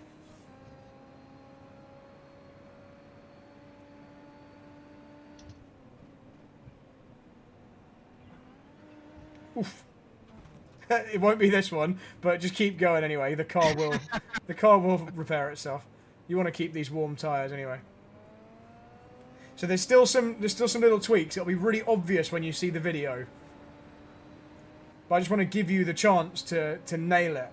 Oof. It won't be this one, but just keep going anyway. The car will repair itself. You want to keep these warm tyres anyway. So there's still some little tweaks. It'll be really obvious when you see the video. But I just want to give you the chance to nail it.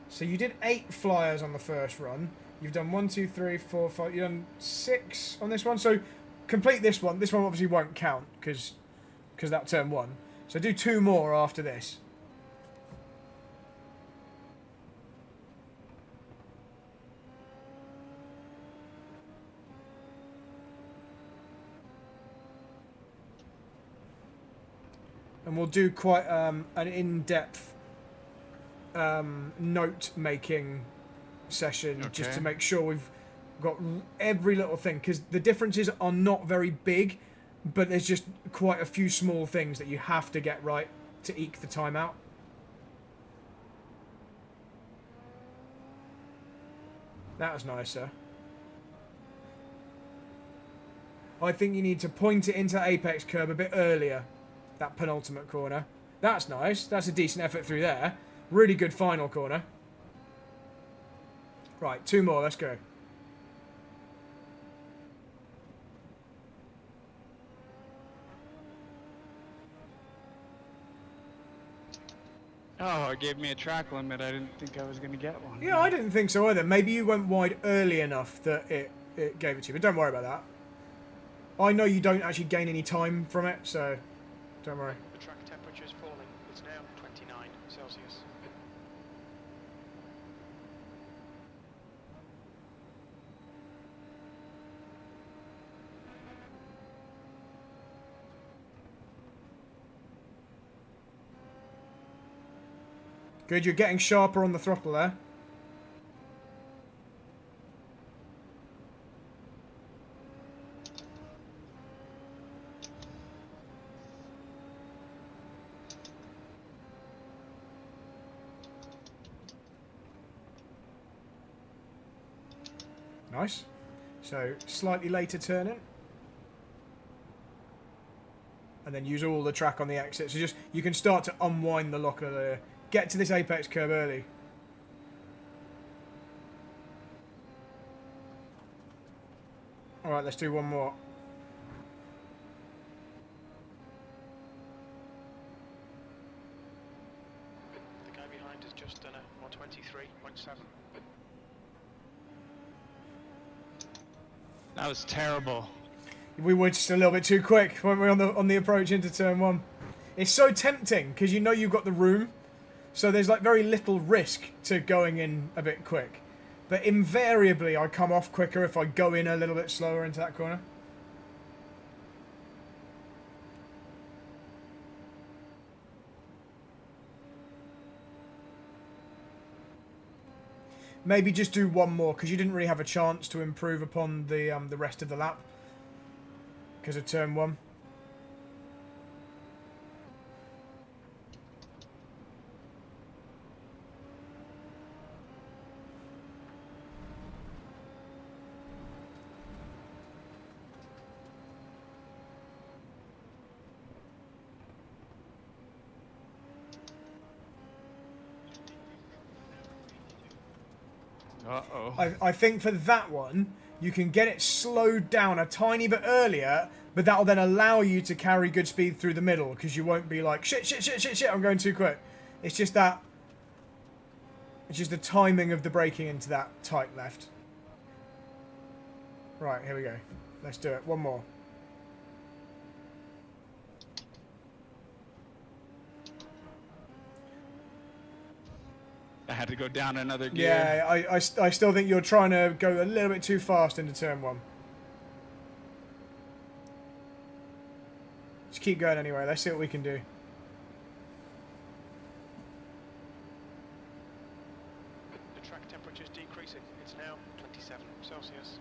So you did 8 flyers on the first run. You've done 1, 2, 3, 4, 5. You've done 6 on this one. So complete this one. This one obviously won't count because that turn 1. So do 2 more after this. And we'll do quite an in-depth note-making session just to make sure we've got every little thing. Because the differences are not very big, but there's just quite a few small things that you have to get right to eke the time out. That was nicer. I think you need to point it into the apex curb a bit earlier. That penultimate corner. That's nice. That's a decent effort through there. Really good final corner. Right, 2 more. Let's go. Oh, it gave me a track limit. I didn't think I was going to get one. Yeah, I didn't think so either. Maybe you went wide early enough that it gave it to you. But don't worry about that. I know you don't actually gain any time from it, so don't worry. The track temperature is falling. It's now 29 Celsius. Good, you're getting sharper on the throttle there. Nice. So, slightly later turning. And then use all the track on the exit. So just, you can start to unwind the locker there. Get to this apex curb early. Alright, let's do one more. The guy behind has just done a 123.7. That was terrible. We were just a little bit too quick, weren't we, on the approach into turn 1. It's so tempting, because you know you've got the room. So there's like very little risk to going in a bit quick. But invariably I come off quicker if I go in a little bit slower into that corner. Maybe just do one more, because you didn't really have a chance to improve upon the rest of the lap. Because of turn 1. Uh-oh. I think for that one, you can get it slowed down a tiny bit earlier, but that'll then allow you to carry good speed through the middle, because you won't be like, shit, I'm going too quick. It's just that... It's just the timing of the braking into that tight left. Right, here we go. Let's do it. One more. I had to go down another gear. Yeah, I still think you're trying to go a little bit too fast into turn 1. Just keep going anyway. Let's see what we can do. The track temperature is decreasing. It's now 27 Celsius.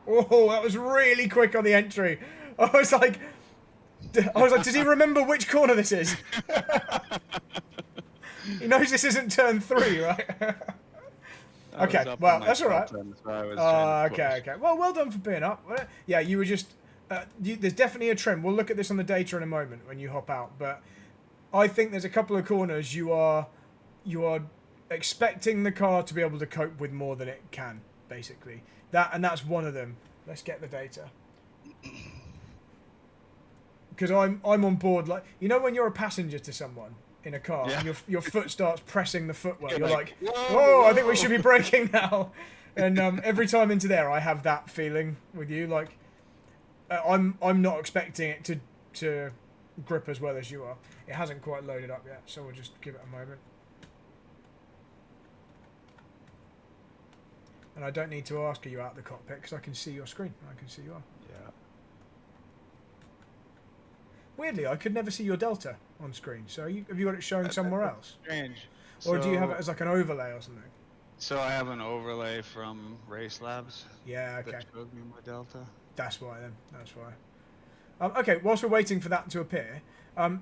Oh, that was really quick on the entry. I was like, does he remember which corner this is? He knows this isn't turn 3, right? I was Okay, up well, on my that's all right. Delta, so I was trying to Okay, push. okay. Well done for being up. Yeah, you were just... there's definitely a trim. We'll look at this on the data in a moment when you hop out. But I think there's a couple of corners you are expecting the car to be able to cope with more than it can, basically. That's one of them. Let's get the data. Because I'm on board, like, you know when you're a passenger to someone in a car and your foot starts pressing the footwell, you're like, whoa, I think we should be braking now. And every time into there, I have that feeling with you. Like, I'm not expecting it to grip as well as you are. It hasn't quite loaded up yet, so we'll just give it a moment. And I don't need to ask, are you out of the cockpit? Because I can see your screen. I can see you are. Yeah. Weirdly, I could never see your Delta on screen. So have you got it showing somewhere else? Strange. Or do you have it as like an overlay or something? So I have an overlay from Race Labs. Yeah, okay. That showed me my Delta. That's why then. That's why. Okay, whilst we're waiting for that to appear,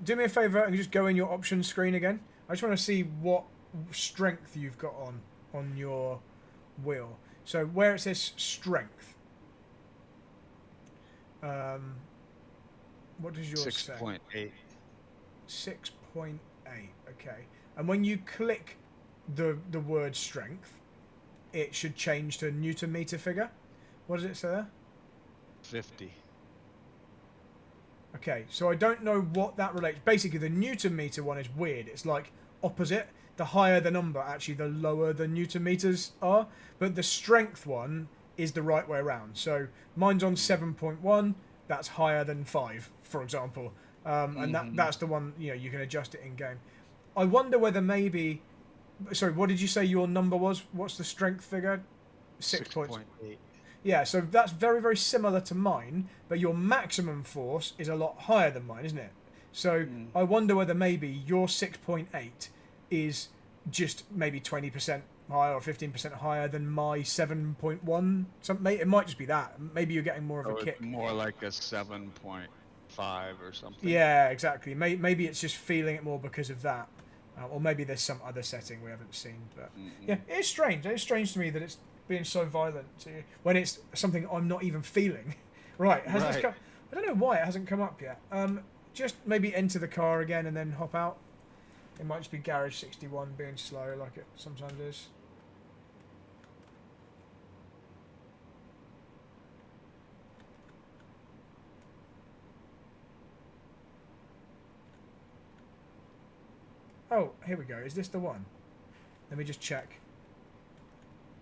do me a favour and just go in your options screen again. I just want to see what strength you've got on your wheel. So where it says strength, what does yours say? 6.8. 6.8. Okay. And when you click the word strength, it should change to Newton meter figure. What does it say there? 50. Okay, so I don't know what that relates. Basically, the Newton meter one is weird. It's like opposite. The higher the number, actually, the lower the Newton meters are. But the strength one is the right way around. So mine's on 7.1. That's higher than 5, for example. And that's the one, you can adjust it in game. I wonder whether maybe... Sorry, what did you say your number was? What's the strength figure? 6.8. Yeah, so that's very, very similar to mine, but your maximum force is a lot higher than mine, isn't it? So I wonder whether maybe your 6.8 is just maybe 20% higher or 15% higher than my 7.1. It might just be that. Maybe you're getting more of a kick. More like a 7.5 or something. Yeah, exactly. Maybe it's just feeling it more because of that. Or maybe there's some other setting we haven't seen. But yeah, it's strange. It's strange to me that it's being so violent to you when it's something I'm not even feeling. Right. This come, I don't know why it hasn't come up yet. Just maybe enter the car again and then hop out. It might just be Garage 61 being slow like it sometimes is. Oh, here we go. Is this the one? Let me just check.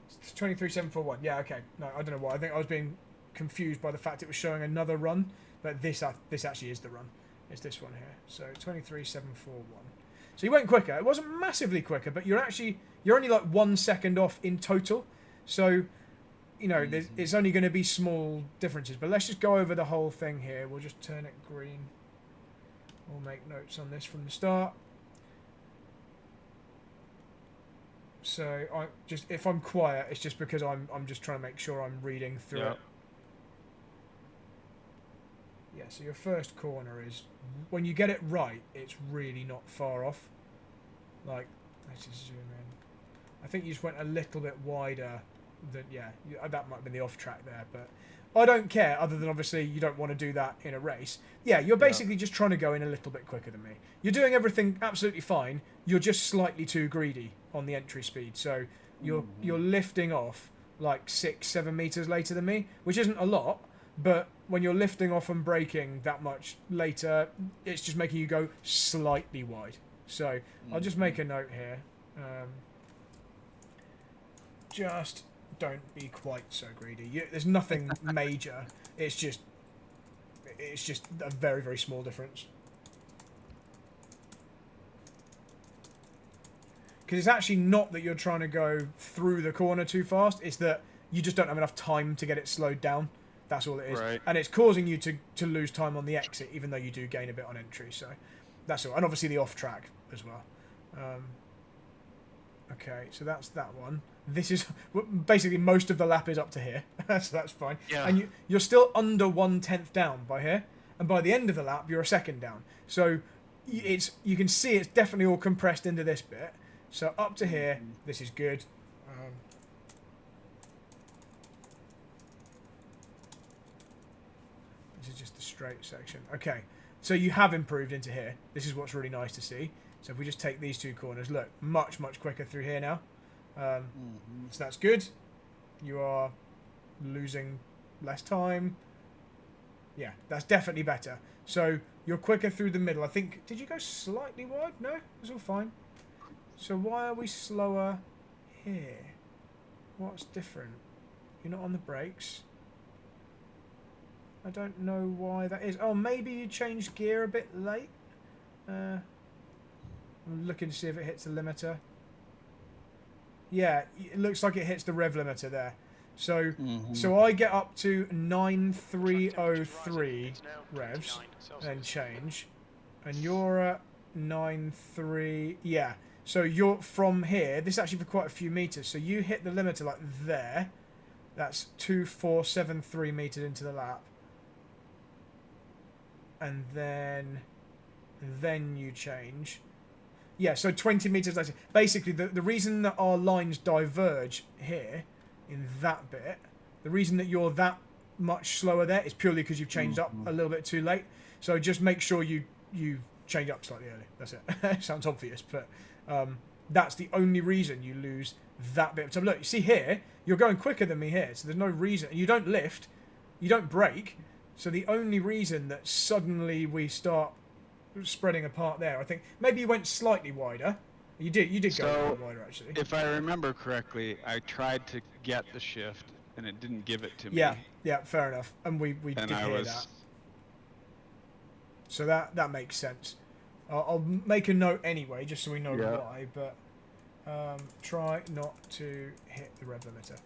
It's 23741. Yeah, okay. No, I don't know why. I think I was being confused by the fact it was showing another run, but this actually is the run. It's this one here. So 23741. So you went quicker. It wasn't massively quicker, but you're only like 1 second off in total. So, it's only going to be small differences. But let's just go over the whole thing here. We'll just turn it green. We'll make notes on this from the start. So if I'm quiet, it's just because I'm just trying to make sure I'm reading through it. Yeah, so your first corner is, when you get it right, it's really not far off. Like, let's just zoom in. I think you just went a little bit wider than, that might have been the off track there, but I don't care, other than obviously you don't want to do that in a race. Yeah, you're basically just trying to go in a little bit quicker than me. You're doing everything absolutely fine, you're just slightly too greedy on the entry speed, so you're lifting off like 6-7 meters later than me, which isn't a lot, but when you're lifting off and braking that much later, it's just making you go slightly wide. So I'll just make a note here. Just don't be quite so greedy. There's nothing major. It's just a very, very small difference. Because it's actually not that you're trying to go through the corner too fast. It's that you just don't have enough time to get it slowed down. That's all it is. Right. And it's causing you to lose time on the exit, even though you do gain a bit on entry. So that's all. And obviously the off track as well. Okay, so that's that one. this is basically most of the lap is up to here, so that's fine. Yeah. And you're still under 1/10 down by here, and by the end of the lap you're a second down. So you can see it's definitely all compressed into this bit. So up to here, this is good. This is just the straight section. Okay, so you have improved into here. This is what's really nice to see. So if we just take these two corners, look, much quicker through here now. So that's good. You are losing less time. Yeah, that's definitely better. So you're quicker through the middle. I think, did you go slightly wide? No, it was all fine. So why are we slower here? What's different? You're not on the brakes. I don't know why that is. Oh, maybe you changed gear a bit late. I'm looking to see if it hits the limiter. Yeah, it looks like it hits the rev limiter there. So, so I get up to 9303 revs and change, and you're at 93. Yeah. So you're from here. This is actually for quite a few meters. So you hit the limiter like there. That's 2473 meters into the lap, and then you change. Yeah, so 20 meters later. Basically, the reason that our lines diverge here, in that bit, the reason that you're that much slower there is purely because you've changed up a little bit too late. So just make sure you change up slightly early. That's it. Sounds obvious, but that's the only reason you lose that bit of time. Look, you see here, you're going quicker than me here, so there's no reason. You don't lift, you don't brake, so the only reason that suddenly we start spreading apart there, I think maybe you went slightly wider. You did go a little wider actually. If I remember correctly, I tried to get the shift and it didn't give it to me. Yeah, fair enough. And we did hear that. So that makes sense. I'll make a note anyway, just so we know why. But try not to hit the rev limiter.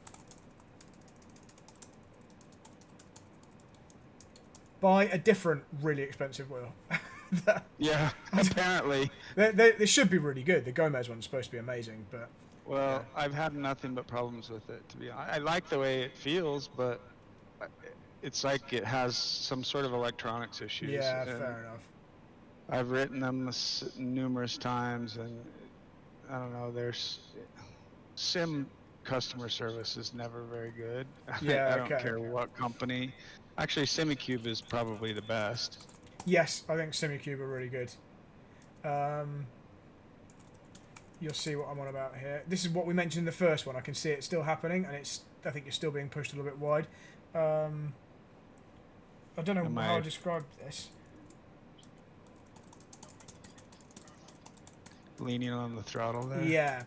Buy a different really expensive wheel. Yeah, apparently. They should be really good. The Gomez one's supposed to be amazing, but... Well, yeah. I've had nothing but problems with it, to be honest. I like the way it feels, but it's like it has some sort of electronics issues. Yeah, fair enough. I've written them numerous times, and I don't know, there's... Sim customer service is never very good. Yeah, I don't care what company. Actually, SimiCube is probably the best. Yes, I think SimiCube are really good. You'll see what I'm on about here. This is what we mentioned in the first one. I can see it still happening, and I think it's still being pushed a little bit wide. I don't know how I describe this. Leaning on the throttle there? Yeah.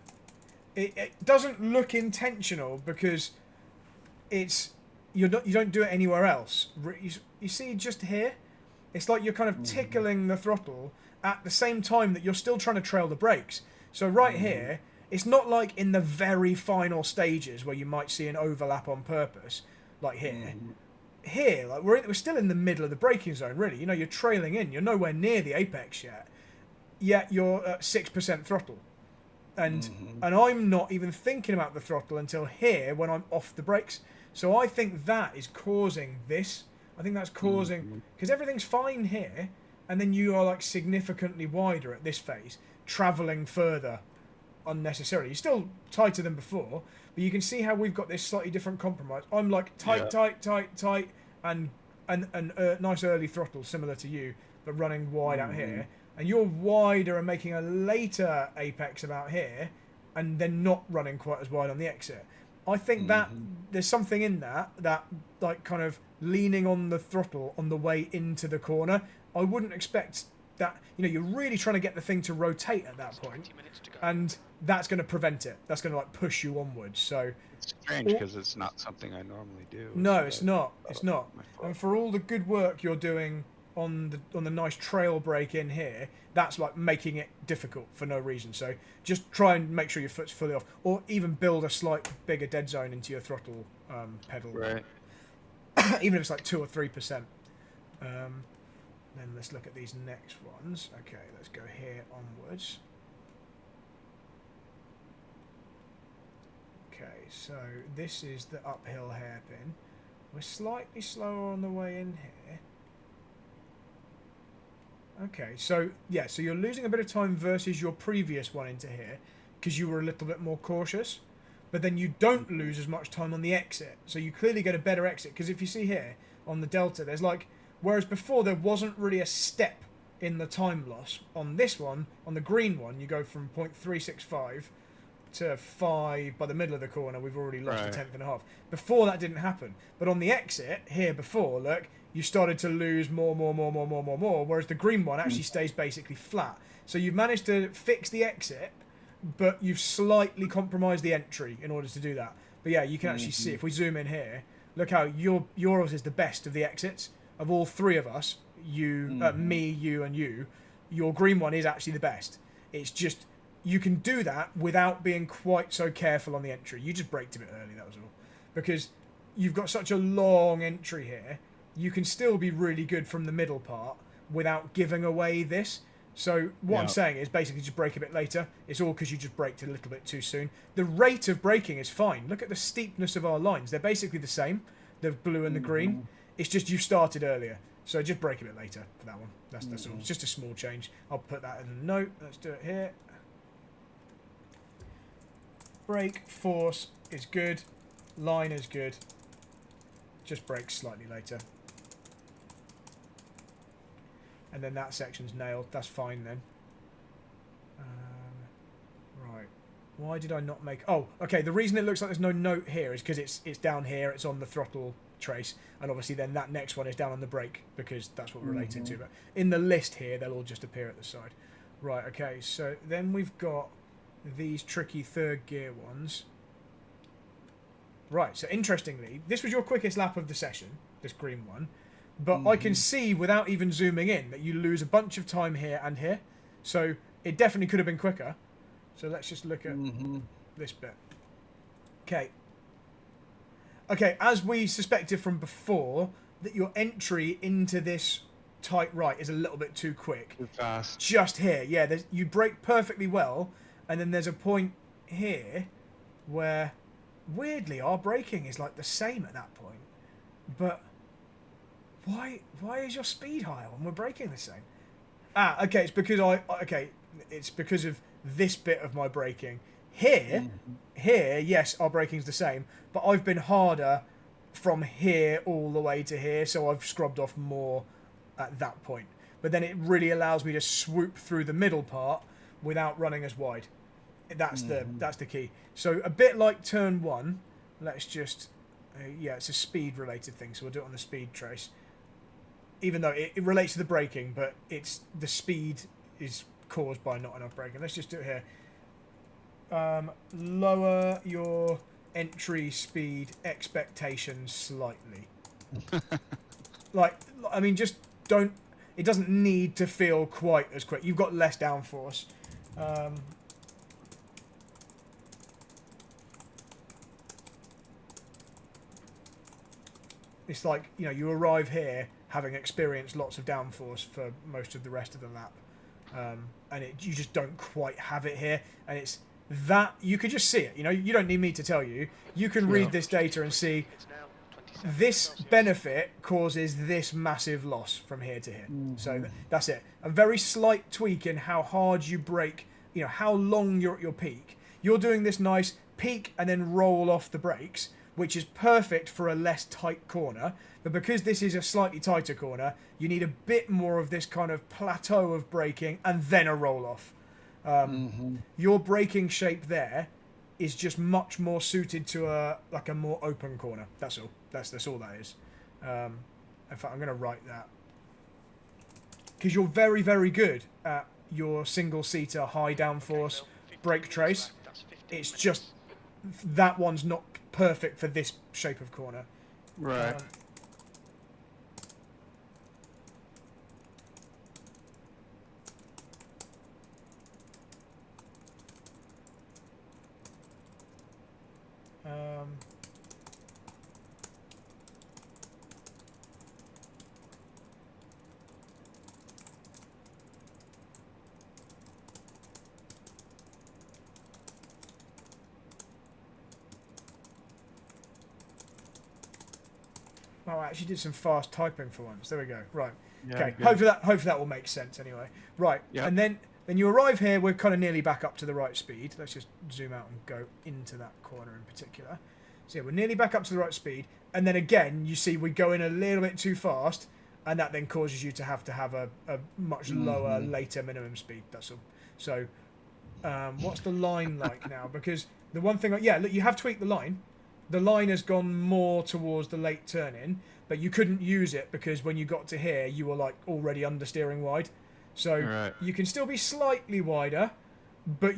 It doesn't look intentional because you don't do it anywhere else. You see just here? It's like you're kind of tickling the throttle at the same time that you're still trying to trail the brakes. So right here, it's not like in the very final stages where you might see an overlap on purpose, like here. Here, like we're still in the middle of the braking zone, really. You know, you're trailing in. You're nowhere near the apex yet. Yet you're at 6% throttle. And I'm not even thinking about the throttle until here when I'm off the brakes. So I think that is causing this. I think that's causing... Because everything's fine here, and then you are like significantly wider at this phase, travelling further unnecessarily. You're still tighter than before, but you can see how we've got this slightly different compromise. I'm like tight, and nice early throttle, similar to you, but running wide out here. And you're wider and making a later apex about here, and then not running quite as wide on the exit. I think that there's something in that like kind of leaning on the throttle on the way into the corner. I wouldn't expect that, you know, you're really trying to get the thing to rotate at that point, and that's going to prevent it. That's going to like push you onwards. So it's strange because it's not something I normally do. No, it's not. It's not. And for all the good work you're doing on the nice trail brake in here, that's like making it difficult for no reason. So just try and make sure your foot's fully off, or even build a slight bigger dead zone into your throttle pedal. Right. Even if it's like 2 or 3%. Then let's look at these next ones. Okay, let's go here onwards. Okay, so this is the uphill hairpin. We're slightly slower on the way in here. Okay, so yeah, so you're losing a bit of time versus your previous one into here because you were a little bit more cautious, but then you don't lose as much time on the exit. So you clearly get a better exit because if you see here on the delta, there's like, whereas before there wasn't really a step in the time loss, on this one, on the green one, you go from 0.365 to 5 by the middle of the corner. We've already lost a tenth and a half. Before that didn't happen, but on the exit here before, look, you started to lose more, whereas the green one actually stays basically flat. So you've managed to fix the exit, but you've slightly compromised the entry in order to do that. But yeah, you can actually see, if we zoom in here, look how yours is the best of the exits. Of all three of us, me, you, and you, your green one is actually the best. It's just, you can do that without being quite so careful on the entry. You just braked a bit early, that was all. Because you've got such a long entry here, you can still be really good from the middle part without giving away this. So what I'm saying is basically just brake a bit later. It's all because you just braked a little bit too soon. The rate of braking is fine. Look at the steepness of our lines. They're basically the same, the blue and the green. It's just you started earlier. So just brake a bit later for that one. That's all. It's just a small change. I'll put that in a note. Let's do it here. Brake force is good. Line is good. Just brake slightly later. And then that section's nailed. That's fine then. Right. Why did I not make... Oh, okay. The reason it looks like there's no note here is because it's down here. It's on the throttle trace. And obviously then that next one is down on the brake because that's what we're related to. But in the list here, they'll all just appear at the side. Right, okay. So then we've got these tricky third gear ones. Right, so interestingly, this was your quickest lap of the session, this green one. But I can see, without even zooming in, that you lose a bunch of time here and here. So it definitely could have been quicker. So let's just look at this bit. Okay. Okay, as we suspected from before, that your entry into this tight right is a little bit too quick. Too fast. Just here, yeah. You brake perfectly well, and then there's a point here where, weirdly, our braking is like the same at that point. But... Why is your speed higher when we're braking the same? Ah, okay, it's because it's because of this bit of my braking. Here, yes, our braking's the same, but I've been harder from here all the way to here, so I've scrubbed off more at that point. But then it really allows me to swoop through the middle part without running as wide. That's the key. So a bit like turn one, let's just yeah, it's a speed related thing, so we'll do it on the speed trace. Even though it relates to the braking, but it's the speed is caused by not enough braking. Let's just do it here. Lower your entry speed expectations slightly. Like, I mean, just don't... It doesn't need to feel quite as quick. You've got less downforce. It's like, you know, you arrive here having experienced lots of downforce for most of the rest of the lap. And you just don't quite have it here. And it's that, you could just see it, you know, you don't need me to tell you. You can read this data and see this benefit causes this massive loss from here to here. So that's it. A very slight tweak in how hard you brake, you know, how long you're at your peak. You're doing this nice peak and then roll off the brakes, which is perfect for a less tight corner. But because this is a slightly tighter corner, you need a bit more of this kind of plateau of braking and then a roll-off. Your braking shape there is just much more suited to a more open corner. That's all. That's all that is. In fact, I'm going to write that. Because you're very, very good at your single-seater high downforce brake trace. It's just that one's not perfect for this shape of corner. Right. Oh, I actually did some fast typing for once. There we go. Right. Yeah, Okay. good. Hopefully that will make sense anyway. Right. Yep. And then you arrive here. We're kind of nearly back up to the right speed. Let's just zoom out and go into that corner in particular. So yeah, we're nearly back up to the right speed. And then again, you see we go in a little bit too fast, and that then causes you to have a much lower later minimum speed. That's all. So what's the line like now? Because the one thing, yeah, look, you have tweaked the line. The line has gone more towards the late turn-in, but you couldn't use it because when you got to here, you were like already understeering wide. So you can still be slightly wider, but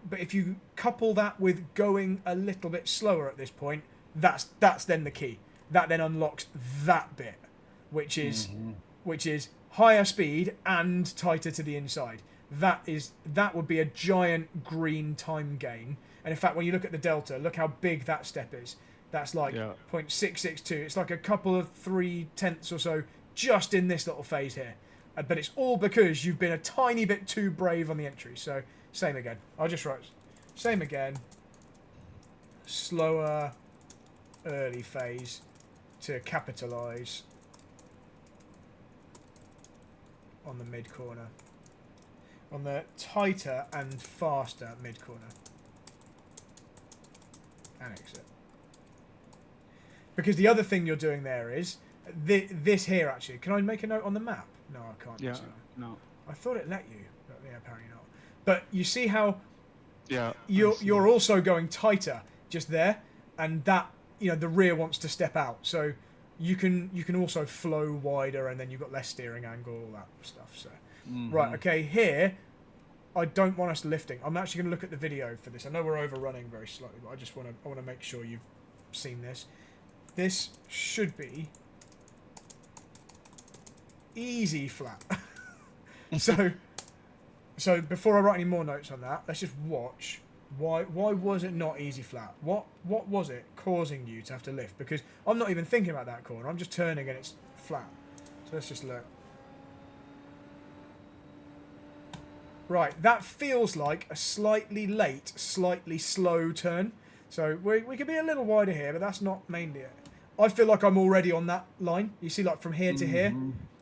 But if you couple that with going a little bit slower at this point, that's then the key. That then unlocks that bit, which is higher speed and tighter to the inside. That would be a giant green time gain. And in fact, when you look at the delta, look how big that step is. That's like 0.662. It's like a couple of 0.3 or so just in this little phase here. But it's all because you've been a tiny bit too brave on the entry. So same again. I'll just write same again. Slower early phase to capitalise on the mid corner. On the tighter and faster mid corner. And exit. Because the other thing you're doing there is this here actually. Can I make a note on the map? No, I can't. Yeah. No. I thought it let you, but yeah, apparently not. But you see how Yeah. you're also going tighter just there, and that the rear wants to step out, so you can also flow wider, and then you've got less steering angle, all that stuff. So right, okay, here. I don't want us lifting. I'm actually going to look at the video for this. I know we're overrunning very slightly, but I want to make sure you've seen this. This should be easy flat. So before I write any more notes on that, let's just watch. Why was it not easy flat? What was it causing you to have to lift? Because I'm not even thinking about that corner. I'm just turning and it's flat. So let's just look. Right, that feels like a slightly late, slightly slow turn. So we could be a little wider here, but that's not mainly it. I feel like I'm already on that line. You see, like from here to here,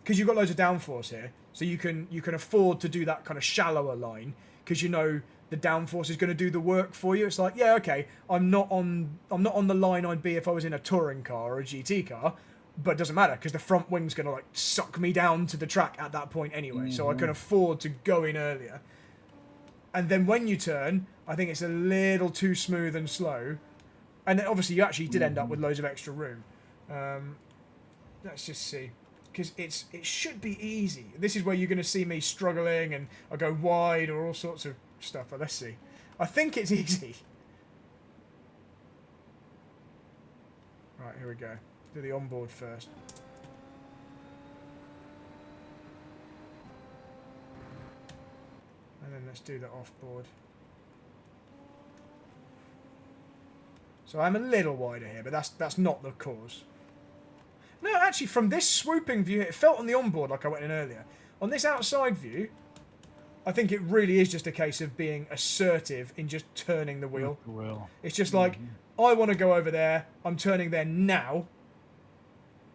because you've got loads of downforce here, so you can afford to do that kind of shallower line because the downforce is going to do the work for you. It's like, yeah, okay, I'm not on the line I'd be if I was in a touring car or a GT car. But it doesn't matter because the front wing's going to like suck me down to the track at that point anyway. So I can afford to go in earlier. And then when you turn, I think it's a little too smooth and slow. And then obviously you actually did end up with loads of extra room. Let's just see. Because it should be easy. This is where you're going to see me struggling and I go wide or all sorts of stuff. But let's see. I think it's easy. Right, here we go. Do the onboard first. And then let's do the offboard. So I'm a little wider here, but that's not the cause. No, actually, from this swooping view, it felt on the onboard like I went in earlier. On this outside view, I think it really is just a case of being assertive in just turning the wheel. It's just like, I want to go over there, I'm turning there now,